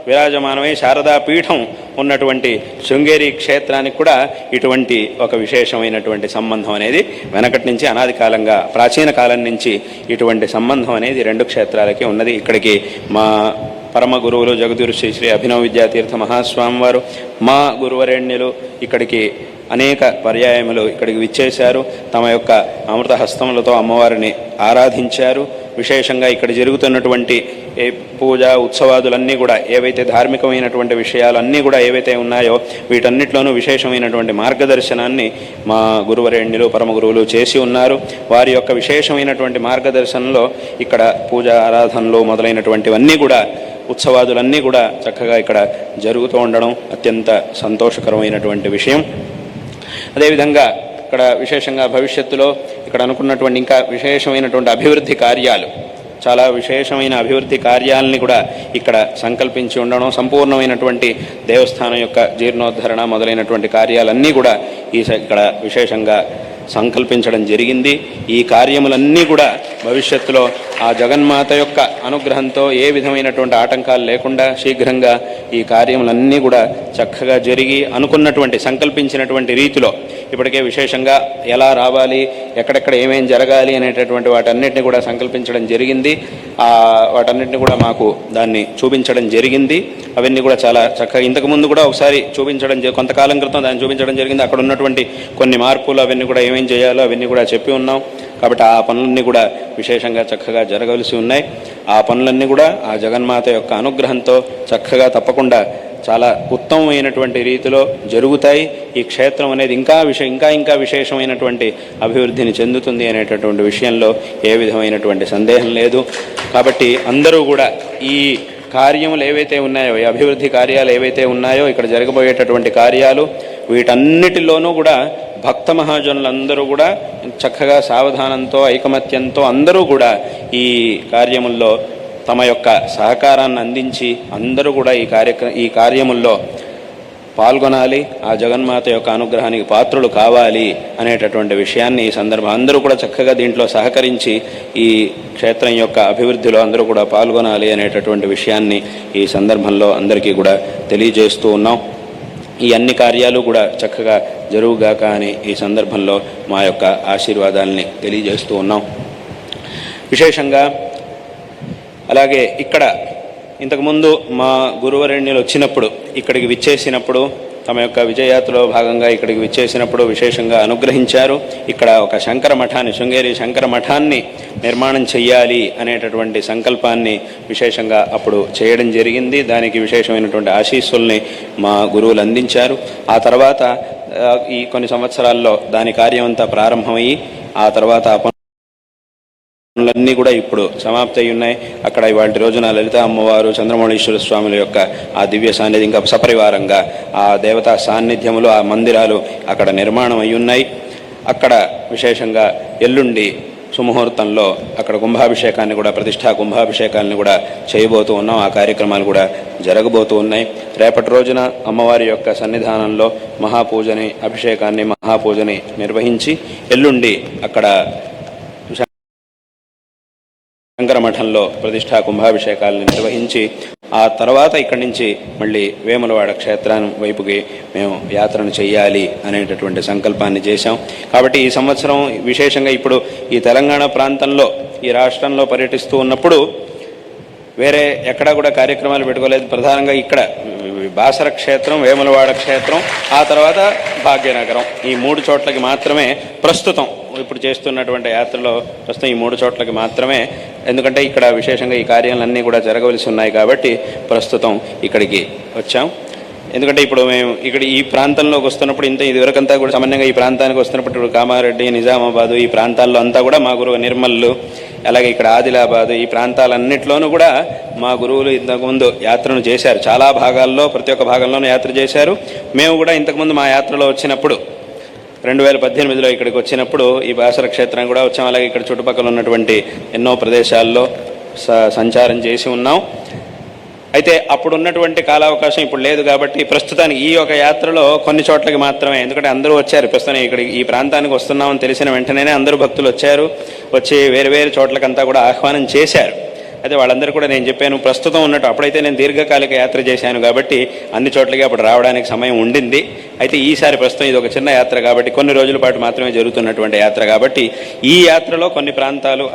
విరాజమానమై శారదాపీఠం ఉన్నటువంటి శృంగేరి క్షేత్రానికి కూడా ఇటువంటి ఒక విశేషమైనటువంటి సంబంధం అనేది వెనకటి నుంచి అనాది కాలంగా, ప్రాచీన కాలం నుంచి ఇటువంటి సంబంధం అనేది 2 క్షేత్రాలకి ఉన్నది. ఇక్కడికి మా పరమ గురువులు జగద్గురు శ్రీ శ్రీ అభినవ విద్యాతీర్థ మహాస్వామి వారు, మా గురువరేణ్యులు ఇక్కడికి అనేక పర్యాయములు ఇక్కడికి విచ్చేశారు. తమ యొక్క అమృత హస్తములతో అమ్మవారిని ఆరాధించారు. విశేషంగా ఇక్కడ జరుగుతున్నటువంటి పూజ ఉత్సవాదులన్నీ కూడా, ఏవైతే ధార్మికమైనటువంటి విషయాలన్నీ కూడా ఏవైతే ఉన్నాయో వీటన్నిటిలోనూ విశేషమైనటువంటి మార్గదర్శనాన్ని మా గురువరేణ్యులు పరమ గురువులు చేసి ఉన్నారు. వారి యొక్క విశేషమైనటువంటి మార్గదర్శనంలో ఇక్కడ పూజ ఆరాధనలు మొదలైనటువంటివన్నీ కూడా, ఉత్సవాదులన్నీ కూడా చక్కగా ఇక్కడ జరుగుతూ ఉండడం అత్యంత సంతోషకరమైనటువంటి విషయం. అదేవిధంగా ఇక్కడ విశేషంగా భవిష్యత్తులో ఇక్కడ అనుకున్నటువంటి ఇంకా విశేషమైనటువంటి అభివృద్ధి కార్యాలు, చాలా విశేషమైన అభివృద్ధి కార్యాలని కూడా ఇక్కడ సంకల్పించి ఉండడం, సంపూర్ణమైనటువంటి దేవస్థానం యొక్క జీర్ణోద్ధరణ మొదలైనటువంటి కార్యాలన్నీ కూడా ఇక్కడ విశేషంగా సంకల్పించడం జరిగింది. ఈ కార్యములన్నీ కూడా భవిష్యత్తులో ఆ జగన్మాత యొక్క అనుగ్రహంతో ఏ విధమైనటువంటి ఆటంకాలు లేకుండా శీఘ్రంగా ఈ కార్యములన్నీ కూడా చక్కగా జరిగి అనుకున్నటువంటి సంకల్పించినటువంటి రీతిలో ఇప్పటికే విశేషంగా ఎలా రావాలి, ఎక్కడెక్కడ ఏమేం జరగాలి అనేటటువంటి వాటన్నిటిని కూడా సంకల్పించడం జరిగింది. వాటన్నిటిని కూడా మాకు దాన్ని చూపించడం జరిగింది. అవన్నీ కూడా చాలా చక్కగా ఇంతకుముందు కూడా ఒకసారి కొంతకాలం క్రితం దాన్ని చూపించడం జరిగింది. అక్కడ ఉన్నటువంటి కొన్ని మార్పులు అవన్నీ కూడా ఏమేం చేయాలో అవన్నీ కూడా చెప్పి ఉన్నాం. కాబట్టి ఆ పనులన్నీ కూడా విశేషంగా చక్కగా జరగవలసి ఉన్నాయి. ఆ పనులన్నీ కూడా ఆ జగన్మాత యొక్క అనుగ్రహంతో చక్కగా తప్పకుండా చాలా ఉత్తమమైనటువంటి రీతిలో జరుగుతాయి. ఈ క్షేత్రం అనేది ఇంకా విశేషమైనటువంటి అభివృద్ధిని చెందుతుంది అనేటటువంటి విషయంలో ఏ విధమైనటువంటి సందేహం లేదు. కాబట్టి అందరూ కూడా ఈ కార్యములు ఏవైతే ఉన్నాయో, ఈ అభివృద్ధి కార్యాలు ఏవైతే ఉన్నాయో, ఇక్కడ జరగబోయేటటువంటి కార్యాలు వీటన్నిటిలోనూ కూడా భక్త మహాజనులందరూ కూడా చక్కగా సావధానంతో ఐకమత్యంతో అందరూ కూడా ఈ కార్యముల్లో తమ యొక్క సహకారాన్ని అందించి అందరూ కూడా ఈ కార్యముల్లో పాల్గొనాలి, ఆ జగన్మాత యొక్క అనుగ్రహానికి పాత్రులు కావాలి అనేటటువంటి విషయాన్ని ఈ సందర్భం అందరూ కూడా చక్కగా దీంట్లో సహకరించి ఈ క్షేత్రం యొక్క అభివృద్ధిలో అందరూ కూడా పాల్గొనాలి అనేటటువంటి విషయాన్ని ఈ సందర్భంలో అందరికీ కూడా తెలియజేస్తూ ఉన్నాం. ఈ అన్ని కార్యాలు కూడా చక్కగా జరుగుగాక అని ఈ సందర్భంలో మా యొక్క ఆశీర్వాదాలని తెలియజేస్తూ ఉన్నాం. విశేషంగా అలాగే ఇక్కడ ఇంతకుముందు మా గురువరేణ్యులు వచ్చినప్పుడు, ఇక్కడికి విచ్చేసినప్పుడు, తమ యొక్క విజయయాత్రలో భాగంగా ఇక్కడికి విచ్చేసినప్పుడు విశేషంగా అనుగ్రహించారు. ఇక్కడ ఒక శంకర మఠాన్ని, శృంగేరి శంకర మఠాన్ని నిర్మాణం చెయ్యాలి అనేటటువంటి సంకల్పాన్ని విశేషంగా అప్పుడు చేయడం జరిగింది. దానికి విశేషమైనటువంటి ఆశీస్సుల్ని మా గురువులు అందించారు. ఆ తర్వాత ఈ కొన్ని సంవత్సరాల్లో దాని కార్యం అంతా ప్రారంభమయ్యి ఆ తర్వాత పనులన్నీ కూడా ఇప్పుడు సమాప్తి అయి ఉన్నాయి. అక్కడ ఇవాళ రోజున లలిత అమ్మవారు, చంద్రమౌళీశ్వర స్వాముల యొక్క ఆ దివ్య సాన్నిధ్యం, ఇంకా సపరివారంగా ఆ దేవతా సాన్నిధ్యములు, ఆ మందిరాలు అక్కడ నిర్మాణం అయి ఉన్నాయి. అక్కడ విశేషంగా ఎల్లుండి సుముహూర్తంలో అక్కడ కుంభాభిషేకాన్ని కూడా, ప్రతిష్టా కుంభాభిషేకాన్ని కూడా చేయబోతూ ఉన్నాం. ఆ కార్యక్రమాలు కూడా జరగబోతూ ఉన్నాయి. రేపటి రోజున అమ్మవారి యొక్క సన్నిధానంలో మహాపూజని నిర్వహించి ఎల్లుండి అక్కడ శంకర మఠంలో ప్రతిష్టా కుంభాభిషేకాలను నిర్వహించి ఆ తర్వాత ఇక్కడి నుంచి మళ్ళీ వేములవాడ క్షేత్రాన్ని వైపుకి మేము యాత్రను చెయ్యాలి అనేటటువంటి సంకల్పాన్ని చేశాం. కాబట్టి ఈ సంవత్సరం విశేషంగా ఇప్పుడు ఈ తెలంగాణ ప్రాంతంలో ఈ రాష్ట్రంలో పర్యటిస్తూ ఉన్నప్పుడు వేరే ఎక్కడా కూడా కార్యక్రమాలు పెట్టుకోలేదు. ప్రధానంగా ఇక్కడ బాసర క్షేత్రం, వేములవాడ క్షేత్రం, ఆ తర్వాత భాగ్యనగరం, ఈ 3 చోట్లకి మాత్రమే ప్రస్తుతం ఇప్పుడు చేస్తున్నటువంటి యాత్రలో ప్రస్తుతం ఈ 3 చోట్లకి మాత్రమే. ఎందుకంటే ఇక్కడ విశేషంగా ఈ కార్యాలన్నీ కూడా జరగవలసి ఉన్నాయి కాబట్టి ప్రస్తుతం ఇక్కడికి వచ్చాం. ఎందుకంటే ఇప్పుడు మేము ఇక్కడ ఈ ప్రాంతంలోకి వస్తున్నప్పుడు ఇదివరకంతా కూడా సామాన్యంగా ఈ ప్రాంతానికి వస్తున్నప్పుడు ఇప్పుడు కామారెడ్డి, నిజామాబాదు ఈ ప్రాంతాల్లో అంతా కూడా మా గురువు నిర్మల్లు, అలాగే ఇక్కడ ఆదిలాబాదు ఈ ప్రాంతాలన్నింటిలోనూ కూడా మా గురువులు ఇంతకుముందు యాత్రను చేశారు. చాలా భాగాల్లో ప్రతి ఒక్క భాగంలోనూ యాత్ర చేశారు. మేము కూడా ఇంతకుముందు మా యాత్రలో వచ్చినప్పుడు 2018లో ఇక్కడికి వచ్చినప్పుడు ఈ బాసర క్షేత్రం కూడా వచ్చాం. అలాగే ఇక్కడ చుట్టుపక్కల ఉన్నటువంటి ఎన్నో ప్రదేశాల్లో సంచారం చేసి ఉన్నాం. అయితే అప్పుడు ఉన్నటువంటి కాలావకాశం ఇప్పుడు లేదు కాబట్టి ప్రస్తుతానికి ఈ ఒక యాత్రలో కొన్ని చోట్లకి మాత్రమే, ఎందుకంటే అందరూ వచ్చారు. ప్రస్తుతం ఇక్కడ ఈ ప్రాంతానికి వస్తున్నామని తెలిసిన వెంటనే అందరూ భక్తులు వచ్చారు. వచ్చి వేరు వేరు చోట్లకంతా కూడా ఆహ్వానం చేశారు. అయితే వాళ్ళందరూ కూడా నేను చెప్పాను ప్రస్తుతం ఉన్నట్టు, అప్పుడైతే నేను దీర్ఘకాలిక యాత్ర చేశాను కాబట్టి అన్ని చోట్లకి అప్పుడు రావడానికి సమయం ఉండింది. అయితే ఈసారి ప్రస్తుతం ఇది ఒక చిన్న యాత్ర కాబట్టి కొన్ని రోజుల పాటు మాత్రమే జరుగుతున్నటువంటి యాత్ర కాబట్టి ఈ యాత్రలో కొన్ని ప్రాంతాలు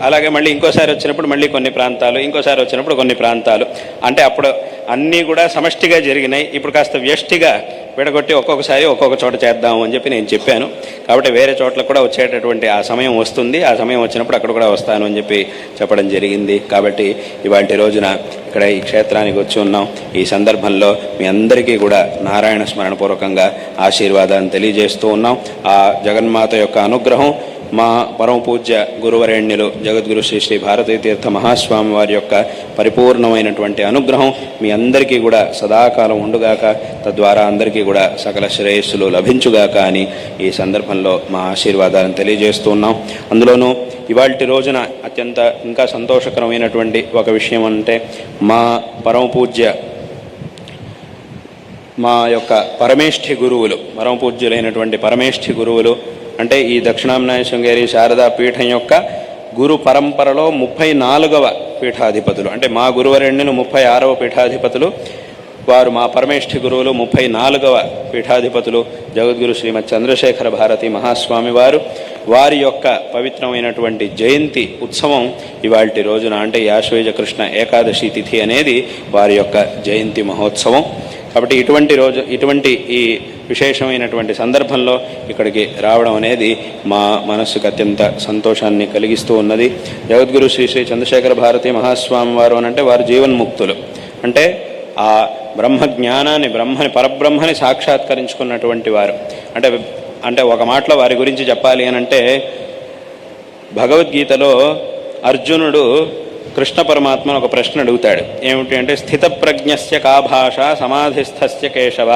అలాగే మళ్ళీ ఇంకోసారి వచ్చినప్పుడు మళ్ళీ కొన్ని ప్రాంతాలు, ఇంకోసారి వచ్చినప్పుడు కొన్ని ప్రాంతాలు, అంటే అప్పుడు అన్నీ కూడా సమష్టిగా జరిగినాయి. ఇప్పుడు కాస్త వ్యష్టిగా విడగొట్టి ఒక్కొక్కసారి ఒక్కొక్క చోట చేద్దాము అని చెప్పి నేను చెప్పాను. కాబట్టి వేరే చోట్లకు కూడా వచ్చేటటువంటి ఆ సమయం వస్తుంది. ఆ సమయం వచ్చినప్పుడు అక్కడ కూడా వస్తాను అని చెప్పి చెప్పడం జరిగింది. కాబట్టి ఇవాళ రోజున ఇక్కడ ఈ క్షేత్రానికి వచ్చి ఉన్నాం. ఈ సందర్భంలో మీ అందరికీ కూడా నారాయణ స్మరణపూర్వకంగా ఆశీర్వాదాన్ని తెలియజేస్తూ ఉన్నాం. ఆ జగన్మాత యొక్క అనుగ్రహం, మా పరమ పూజ్య గురువరేణ్యులు జగద్గురు శ్రీ శ్రీ భారతీ తీర్థ మహాస్వామి వారి యొక్క పరిపూర్ణమైనటువంటి అనుగ్రహం మీ అందరికీ కూడా సదాకాలం ఉండుగాక, తద్వారా అందరికీ కూడా సకల శ్రేయస్సులు లభించుగాక అని ఈ సందర్భంలో మా ఆశీర్వాదాలను తెలియజేస్తూ ఉన్నాం. అందులోనూ ఇవాల్టి రోజున అత్యంత ఇంకా సంతోషకరమైనటువంటి ఒక విషయం అంటే మా పరమ పూజ్య మా యొక్క పరమేష్ఠి గురువులు, పరమ పూజ్యులైనటువంటి పరమేష్ఠి గురువులు అంటే ఈ దక్షిణాంనాయ శృంగేరి శారదా పీఠం యొక్క గురు పరంపరలో 34వ పీఠాధిపతులు, అంటే మా గురువరేణ్యులు 36వ పీఠాధిపతులు, వారు మా పరమేష్ఠి గురువులు 34వ పీఠాధిపతులు జగద్గురు శ్రీమద్ చంద్రశేఖర భారతి మహాస్వామి వారు. వారి యొక్క పవిత్రమైనటువంటి జయంతి ఉత్సవం ఇవాల్టి రోజున, అంటే ఆశ్వయుజ కృష్ణ ఏకాదశి తిథి అనేది వారి యొక్క జయంతి మహోత్సవం. కాబట్టి ఇటువంటి ఈ విశేషమైనటువంటి సందర్భంలో ఇక్కడికి రావడం అనేది మా మనస్సుకు అత్యంత సంతోషాన్ని కలిగిస్తూ ఉన్నది. జగద్గురు శ్రీ శ్రీ చంద్రశేఖర భారతి మహాస్వామి వారు అంటే వారు జీవన్ముక్తులు, అంటే ఆ బ్రహ్మజ్ఞానాన్ని పరబ్రహ్మని సాక్షాత్కరించుకున్నటువంటి వారు. అంటే ఒక మాటలో వారి గురించి చెప్పాలి అనంటే భగవద్గీతలో అర్జునుడు కృష్ణ పరమాత్మను ఒక ప్రశ్న అడుగుతాడు. ఏమిటి అంటే స్థితప్రజ్ఞస్య కా భాష సమాధిస్థస్య కేశవ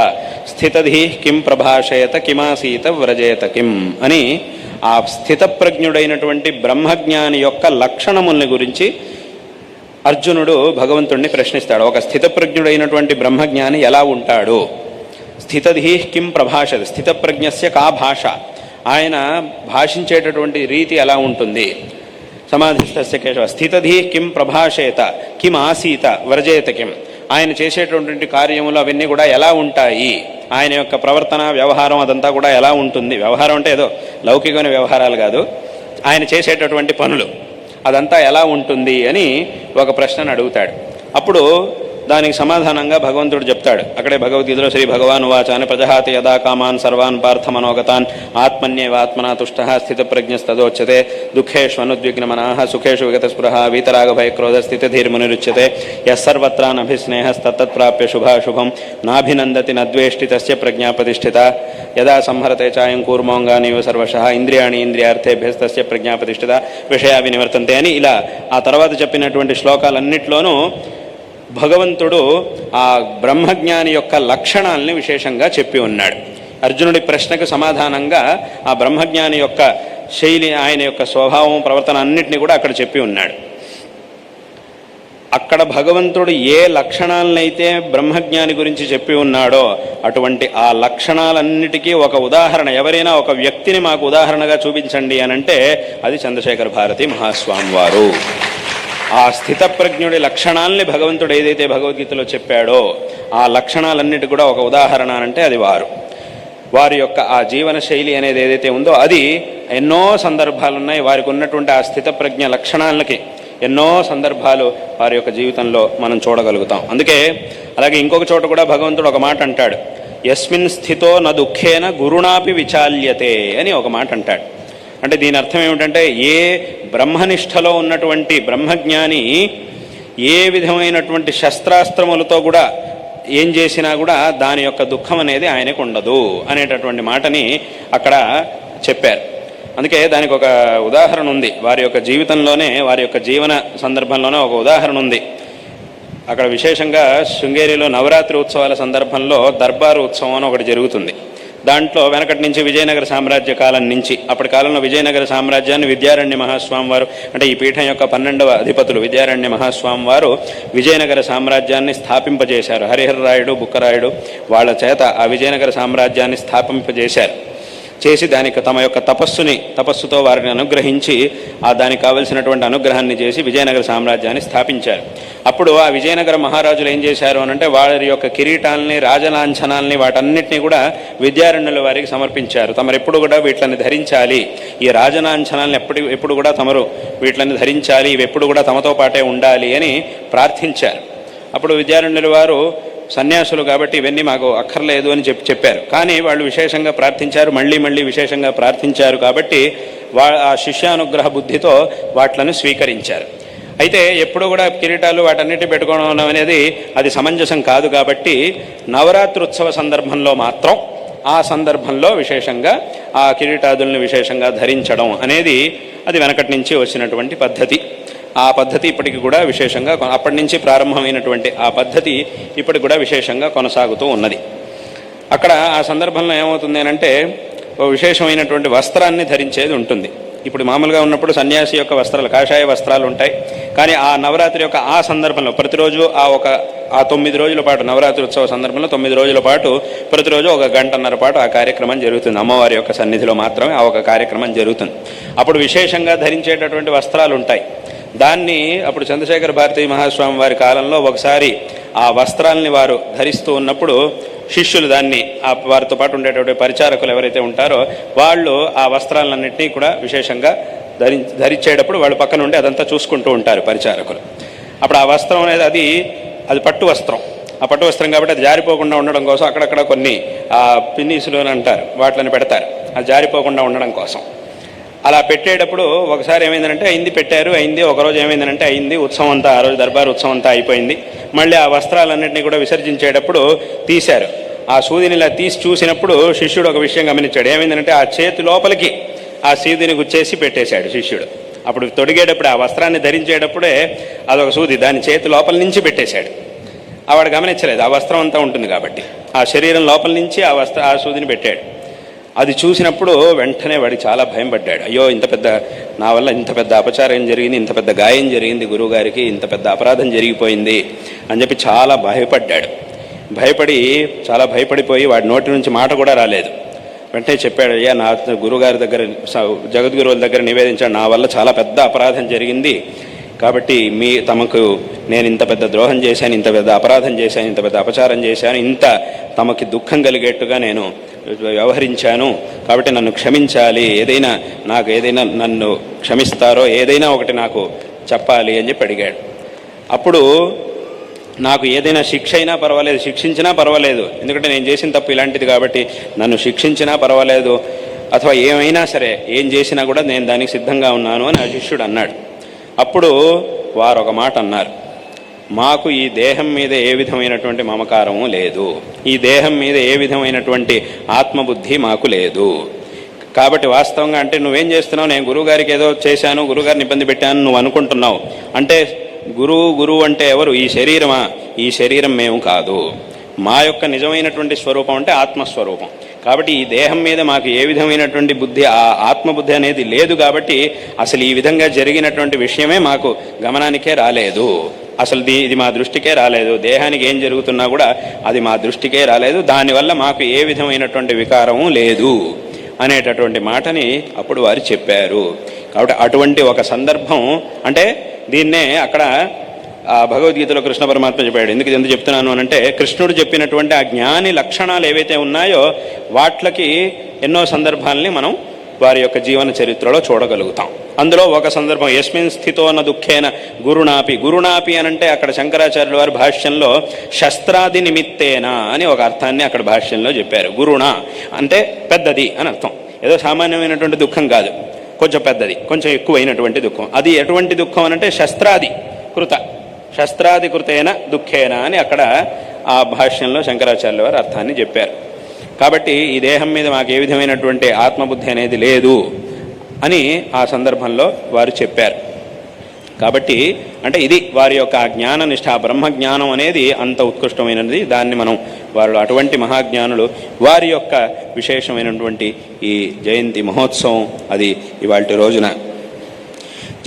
స్థితధి కిం ప్రభాషయత కిమాసీత వ్రజేత కిం అని ఆ స్థితప్రజ్ఞుడైనటువంటి బ్రహ్మజ్ఞాని యొక్క లక్షణముల్ని గురించి అర్జునుడు భగవంతుణ్ణి ప్రశ్నిస్తాడు. ఒక స్థితప్రజ్ఞుడైనటువంటి బ్రహ్మజ్ఞాని ఎలా ఉంటాడు? స్థితధి కిం ప్రభాషత, స్థితప్రజ్ఞస్య కా భాష, ఆయన భాషించేటటువంటి రీతి ఎలా ఉంటుంది? సమాధిస్థస్య కేశవ స్థితధి కిం ప్రభాషేత కిం ఆసీత వ్రజేత కిం, ఆయన చేసేటటువంటి కార్యములు అవన్నీ కూడా ఎలా ఉంటాయి? ఆయన యొక్క ప్రవర్తన వ్యవహారం అదంతా కూడా ఎలా ఉంటుంది? వ్యవహారం అంటే ఏదో లౌకికమైన వ్యవహారాలు కాదు, ఆయన చేసేటటువంటి పనులు అదంతా ఎలా ఉంటుంది అని ఒక ప్రశ్నను అడుగుతాడు. అప్పుడు దానికి సమాధానంగా భగవంతుడు చెప్తాడు. అక్కడే భగవద్గీతలో శ్రీ భగవాన్ వాచ అని ప్రజహాతి యదా కామాన్ సర్వాన్ పార్థ మనోగతాన్ ఆత్మన్యేవాత్మనా తుష్టః స్థితప్రజ్ఞస్తదోచ్యతే దుఃఖేష్వనుద్విగ్నమనాః సుఖేషు విగతస్పృహ వీతరాగభయక్రోధ స్థితధీర్మునిరుచ్యతే యస్సర్వత్రానభిస్నేహస్తత్తత్ప్రాప్య శుభాశుభం నాభినందతి నద్వేష్టి తస్య ప్రజ్ఞా ప్రతిష్ఠిత యదా సంహరతే చాయం కూర్మోంగానివ సర్వశః ఇంద్రియాణి ఇంద్రియార్థేభ్యస్తస్య ప్రజ్ఞా ప్రతిష్ఠిత విషయా వినివర్తంతే అని ఇలా ఆ తర్వాత చెప్పినటువంటి శ్లోకాలన్నింటిలోనూ భగవంతుడు ఆ బ్రహ్మజ్ఞాని యొక్క లక్షణాలని విశేషంగా చెప్పి ఉన్నాడు. అర్జునుడి ప్రశ్నకు సమాధానంగా ఆ బ్రహ్మజ్ఞాని యొక్క శైలి, ఆయన యొక్క స్వభావం, ప్రవర్తన అన్నిటినీ కూడా అక్కడ చెప్పి ఉన్నాడు. అక్కడ భగవంతుడు ఏ లక్షణాలనైతే బ్రహ్మజ్ఞాని గురించి చెప్పి ఉన్నాడో అటువంటి ఆ లక్షణాలన్నిటికీ ఒక ఉదాహరణ, ఎవరైనా ఒక వ్యక్తిని మాకు ఉదాహరణగా చూపించండి అనంటే అది చంద్రశేఖర భారతి మహాస్వామి వారు. ఆ స్థితప్రజ్ఞుడి లక్షణాలని భగవంతుడు ఏదైతే భగవద్గీతలో చెప్పాడో ఆ లక్షణాలన్నిటి కూడా ఒక ఉదాహరణ అంటే అది వారి యొక్క ఆ జీవన శైలి అనేది ఏదైతే ఉందో అది ఎన్నో సందర్భాలు ఉన్నాయి. వారికి ఉన్నటువంటి ఆ స్థితప్రజ్ఞ లక్షణాలకి ఎన్నో సందర్భాలు వారి యొక్క జీవితంలో మనం చూడగలుగుతాం. అందుకే అలాగే ఇంకొక చోట కూడా భగవంతుడు ఒక మాట అంటాడు, యస్మిన్ స్థితో న దుఃఖేన గురుణాపి విచాల్యతే అని ఒక మాట అంటాడు. అంటే దీని అర్థం ఏమిటంటే ఏ బ్రహ్మనిష్టలో ఉన్నటువంటి బ్రహ్మజ్ఞాని ఏ విధమైనటువంటి శస్త్రాస్త్రములతో కూడా ఏం చేసినా కూడా దాని యొక్క దుఃఖం అనేది ఆయనకు ఉండదు అనేటటువంటి మాటని అక్కడ చెప్పారు. అందుకే దానికి ఒక ఉదాహరణ ఉంది. వారి యొక్క జీవితంలోనే వారి యొక్క జీవన సందర్భంలోనే ఒక ఉదాహరణ ఉంది. అక్కడ విశేషంగా శృంగేరిలో నవరాత్రి ఉత్సవాల సందర్భంలో దర్బారు ఉత్సవం అని ఒకటి జరుగుతుంది. దాంట్లో వెనకటి నుంచి విజయనగర సామ్రాజ్య కాలం నుంచి అప్పటి కాలంలో విజయనగర సామ్రాజ్యాన్ని విద్యారణ్య మహాస్వామి వారు అంటే ఈ పీఠం యొక్క 12వ అధిపతులు విద్యారణ్య మహాస్వామి వారు విజయనగర సామ్రాజ్యాన్ని స్థాపింపజేశారు. హరిహరరాయుడు బుక్కరాయుడు వాళ్ళ చేత ఆ విజయనగర సామ్రాజ్యాన్ని స్థాపింపజేశారు. చేసి దానికి తమ యొక్క తపస్సుతో వారిని అనుగ్రహించి దానికి కావలసినటువంటి అనుగ్రహాన్ని చేసి విజయనగర సామ్రాజ్యాన్ని స్థాపించారు. అప్పుడు ఆ విజయనగర మహారాజులు ఏం చేశారు అనంటే వారి యొక్క కిరీటాలని రాజలాంఛనాల్ని వాటన్నిటినీ కూడా విద్యారణ్యుల వారికి సమర్పించారు. తమరు ఎప్పుడు కూడా వీటిని ధరించాలి, ఈ రాజలాంఛనాలను ఎప్పుడు కూడా తమరు వీటిని ధరించాలి, ఇవి ఎప్పుడు కూడా తమతో పాటే ఉండాలి అని ప్రార్థించారు. అప్పుడు విద్యారణ్యుల వారు సన్యాసులు కాబట్టి ఇవన్నీ మాకు అక్కర్లేదు అని చెప్పారు. కానీ వాళ్ళు విశేషంగా ప్రార్థించారు, మళ్ళీ విశేషంగా ప్రార్థించారు కాబట్టి ఆ శిష్యానుగ్రహ బుద్ధితో వాట్లను స్వీకరించారు. అయితే ఎప్పుడు కూడా కిరీటాలు వాటన్నిటి పెట్టుకోవడం అనేది అది సమంజసం కాదు కాబట్టి నవరాత్రుత్సవ సందర్భంలో మాత్రం ఆ సందర్భంలో విశేషంగా ఆ కిరీటాదుల్ని విశేషంగా ధరించడం అనేది అది వెనకటి నుంచి వచ్చినటువంటి పద్ధతి. ఆ పద్ధతి ఇప్పటికి కూడా విశేషంగా అప్పటి నుంచి ప్రారంభమైనటువంటి ఆ పద్ధతి ఇప్పటికి కూడా విశేషంగా కొనసాగుతూ ఉన్నది. అక్కడ ఆ సందర్భంలో ఏమవుతుంది అంటే విశేషమైనటువంటి వస్త్రాన్ని ధరించేది ఉంటుంది. ఇప్పుడు మామూలుగా ఉన్నప్పుడు సన్యాసి యొక్క వస్త్రాలు కాషాయ వస్త్రాలు ఉంటాయి. కానీ ఆ నవరాత్రి యొక్క ఆ సందర్భంలో ప్రతిరోజు ఆ 9 రోజుల పాటు నవరాత్రి ఉత్సవ సందర్భంలో 9 రోజుల పాటు ప్రతిరోజు 1 గంటన్నర పాటు ఆ కార్యక్రమం జరుగుతుంది. అమ్మవారి యొక్క సన్నిధిలో మాత్రమే ఆ ఒక కార్యక్రమం జరుగుతుంది. అప్పుడు విశేషంగా ధరించేటటువంటి వస్త్రాలు ఉంటాయి. దాన్ని అప్పుడు చంద్రశేఖర భారతీ మహాస్వామి వారి కాలంలో ఒకసారి ఆ వస్త్రాలని వారు ధరిస్తూ ఉన్నప్పుడు శిష్యులు దాన్ని వారితో పాటు ఉండేటువంటి పరిచారకులు ఎవరైతే ఉంటారో వాళ్ళు ఆ వస్త్రాలన్నింటినీ కూడా విశేషంగా ధరించేటప్పుడు వాళ్ళు పక్కన ఉండి అదంతా చూసుకుంటూ ఉంటారు పరిచారకులు. అప్పుడు ఆ వస్త్రం అనేది అది పట్టు వస్త్రం. ఆ పట్టు వస్త్రం కాబట్టి అది జారిపోకుండా ఉండడం కోసం అక్కడక్కడ కొన్ని పిన్నీసులు అని అంటారు, వాటిని పెడతారు అది జారిపోకుండా ఉండడం కోసం. అలా పెట్టేటప్పుడు ఒకసారి ఏమైందంటే అయింది ఒకరోజు ఏమైందంటే ఉత్సవం అంతా ఆ రోజు దర్బారు ఉత్సవం అంతా అయిపోయింది. మళ్ళీ ఆ వస్త్రాలన్నింటినీ కూడా విసర్జించేటప్పుడు తీశారు. ఆ సూదిని ఇలా తీసి చూసినప్పుడు శిష్యుడు ఒక విషయం గమనించాడు. ఏమైందంటే ఆ చేతి లోపలికి ఆ సూదిని గుచ్చేసి పెట్టేశాడు శిష్యుడు. అప్పుడు తొడిగేటప్పుడు ఆ వస్త్రాన్ని ధరించేటప్పుడే అదొక సూది దాని చేతి లోపల నుంచి పెట్టేశాడు. వాడు గమనించలేదు, ఆ వస్త్రం అంతా ఉంటుంది కాబట్టి ఆ శరీరం లోపల నుంచి ఆ సూదిని పెట్టాడు. అది చూసినప్పుడు వెంటనే వాడికి చాలా భయం పడ్డాడు. అయ్యో నా వల్ల ఇంత పెద్ద అపచారం జరిగింది, ఇంత పెద్ద గాయం జరిగింది, గురువుగారికి ఇంత పెద్ద అపరాధం జరిగిపోయింది అని చెప్పి చాలా భయపడ్డాడు. చాలా భయపడిపోయి వాడి నోటి నుంచి మాట కూడా రాలేదు. వెంటనే చెప్పాడు, అయ్యా నా గురువుగారి దగ్గర జగద్గురువుల దగ్గర నివేదించాడు, నా వల్ల చాలా పెద్ద అపరాధం జరిగింది కాబట్టి తమకు నేను ఇంత పెద్ద ద్రోహం చేశాను, ఇంత పెద్ద అపరాధం చేశాను, ఇంత పెద్ద అపచారం చేశాను, ఇంత తమకి దుఃఖం కలిగేట్టుగా నేను వ్యవహరించాను కాబట్టి నన్ను క్షమించాలి, నన్ను క్షమిస్తారో ఏదైనా ఒకటి నాకు చెప్పాలి అని చెప్పి అడిగాడు. అప్పుడు నాకు ఏదైనా శిక్ష అయినా పర్వాలేదు, శిక్షించినా పర్వాలేదు, ఎందుకంటే నేను చేసిన తప్పు ఇలాంటిది కాబట్టి నన్ను శిక్షించినా పర్వాలేదు, అథవా ఏమైనా సరే ఏం చేసినా కూడా నేను దానికి సిద్ధంగా ఉన్నాను అని ఆ శిష్యుడు అన్నాడు. అప్పుడు వారు ఒక మాట అన్నారు, మాకు ఈ దేహం మీద ఏ విధమైనటువంటి మమకారము లేదు, ఈ దేహం మీద ఏ విధమైనటువంటి ఆత్మబుద్ధి మాకు లేదు. కాబట్టి వాస్తవంగా అంటే నువ్వేం చేస్తున్నావు, నేను గురువుగారికి ఏదో చేశాను, గురువుగారిని ఇబ్బంది పెట్టాను నువ్వు అనుకుంటున్నావు. అంటే గురువు అంటే ఎవరు? ఈ శరీరమా? ఈ శరీరం మేము కాదు. మా యొక్క నిజమైనటువంటి స్వరూపం అంటే ఆత్మస్వరూపం. కాబట్టి ఈ దేహం మీద మాకు ఏ విధమైనటువంటి బుద్ధి, ఆ ఆత్మబుద్ధి అనేది లేదు. కాబట్టి అసలు ఈ విధంగా జరిగినటువంటి విషయమే మాకు గమనానికే రాలేదు, అసలు ఇది మా దృష్టికే రాలేదు. దేహానికి ఏం జరుగుతున్నా కూడా అది మా దృష్టికే రాలేదు, దానివల్ల మాకు ఏ విధమైనటువంటి వికారము లేదు అనేటటువంటి మాటని అప్పుడు వారు చెప్పారు. కాబట్టి అటువంటి ఒక సందర్భం, అంటే దీన్నే అక్కడ భగవద్గీతలో కృష్ణ పరమాత్మ చెప్పాడు. ఎందుకు చెప్తున్నాను అనంటే, కృష్ణుడు చెప్పినటువంటి ఆ జ్ఞాని లక్షణాలు ఏవైతే ఉన్నాయో వాట్లకి ఎన్నో సందర్భాలని మనం వారి యొక్క జీవన చరిత్రలో చూడగలుగుతాం. అందులో ఒక సందర్భం, యస్మిన్ స్థితోన దుఃఖేన గురుణాపి అనంటే అక్కడ శంకరాచార్యుల వారి భాష్యంలో శస్త్రాది నిమిత్తేన అని ఒక అర్థాన్ని అక్కడ భాష్యంలో చెప్పారు. గురుణ అంటే పెద్దది అని అర్థం. ఏదో సామాన్యమైనటువంటి దుఃఖం కాదు, కొంచెం పెద్దది, కొంచెం ఎక్కువైనటువంటి దుఃఖం. అది ఎటువంటి దుఃఖం అనంటే శస్త్రాది కృతేన దుఃఖేన అని అక్కడ ఆ భాష్యంలో శంకరాచార్యుల వారు అర్థాన్ని చెప్పారు. కాబట్టి ఈ దేహం మీద మాకు ఏ విధమైనటువంటి ఆత్మబుద్ధి అనేది లేదు అని ఆ సందర్భంలో వారు చెప్పారు. కాబట్టి అంటే ఇది వారి యొక్క జ్ఞాన నిష్ఠ, బ్రహ్మజ్ఞానం అనేది అంత ఉత్కృష్టమైనది. దాన్ని మనం వారు అటువంటి మహాజ్ఞానులు వారి యొక్క విశేషమైనటువంటి ఈ జయంతి మహోత్సవం అది ఇవాల్టి రోజున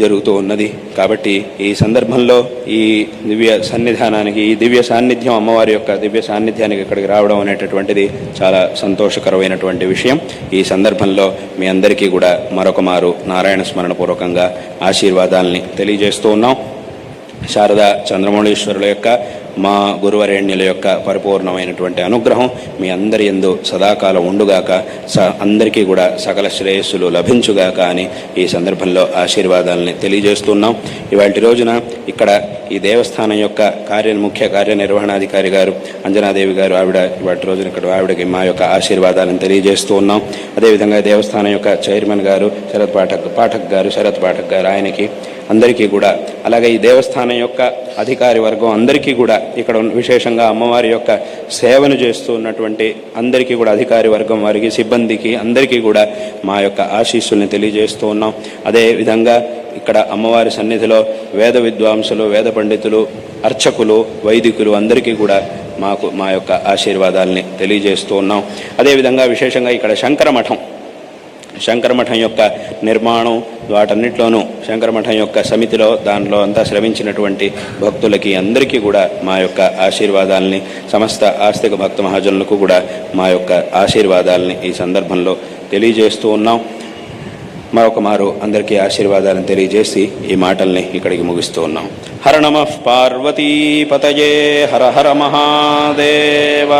జరుగుతూ ఉన్నది. కాబట్టి ఈ సందర్భంలో ఈ దివ్య సన్నిధానానికి, ఈ దివ్య సాన్నిధ్యం, అమ్మవారి యొక్క దివ్య సాన్నిధ్యానికి ఇక్కడికి రావడం అనేటటువంటిది చాలా సంతోషకరమైనటువంటి విషయం. ఈ సందర్భంలో మీ అందరికీ కూడా మరొక మారు నారాయణ స్మరణ పూర్వకంగా ఆశీర్వాదాలని తెలియజేస్తూ ఉన్నాం. శారదా చంద్రమౌళీశ్వరుల యొక్క, మా గురువరేణ్యుల యొక్క పరిపూర్ణమైనటువంటి అనుగ్రహం మీ అందరి యందు సదాకాలం ఉండుగాక, అందరికీ కూడా సకల శ్రేయస్సులు లభించుగాక అని ఈ సందర్భంలో ఆశీర్వాదాలని తెలియజేస్తున్నాం. ఇవాళ రోజున ఇక్కడ ఈ దేవస్థానం యొక్క ముఖ్య కార్యనిర్వహణాధికారి గారు అంజనాదేవి గారు, ఇవాళ రోజున ఇక్కడ ఆవిడకి మా యొక్క ఆశీర్వాదాలను తెలియజేస్తూ ఉన్నాం. అదేవిధంగా దేవస్థానం యొక్క చైర్మన్ గారు శరత్ పాఠక్ గారు ఆయనకి అందరికీ కూడా, అలాగే ఈ దేవస్థానం యొక్క అధికారి వర్గం అందరికీ కూడా, ఇక్కడ విశేషంగా అమ్మవారి యొక్క సేవను చేస్తూ ఉన్నటువంటి అందరికీ కూడా, అధికారి వర్గం వారికి, సిబ్బందికి అందరికీ కూడా మా యొక్క ఆశీస్సుల్ని తెలియజేస్తూ ఉన్నాం. అదేవిధంగా ఇక్కడ అమ్మవారి సన్నిధిలో వేద విద్వాంసులు, వేద పండితులు, అర్చకులు, వైదికులు అందరికీ కూడా మా యొక్క ఆశీర్వాదాలని తెలియజేస్తూ ఉన్నాం. అదేవిధంగా విశేషంగా ఇక్కడ శంకరమఠం యొక్క నిర్మాణం, వాటన్నిటిలోనూ శంకరమఠం యొక్క సమితిలో దానిలో అంతా శ్రమించినటువంటి భక్తులకి అందరికీ కూడా మా యొక్క ఆశీర్వాదాలని, సమస్త ఆస్తిక భక్త మహాజనులకు కూడా మా యొక్క ఆశీర్వాదాలని ఈ సందర్భంలో తెలియజేస్తూ ఉన్నాం. మరొక మారు అందరికీ ఆశీర్వాదాలను తెలియజేసి ఈ మాటల్ని ఇక్కడికి ముగిస్తూ ఉన్నాం. హర నమః పార్వతీపతయే, హర హర మహాదేవ.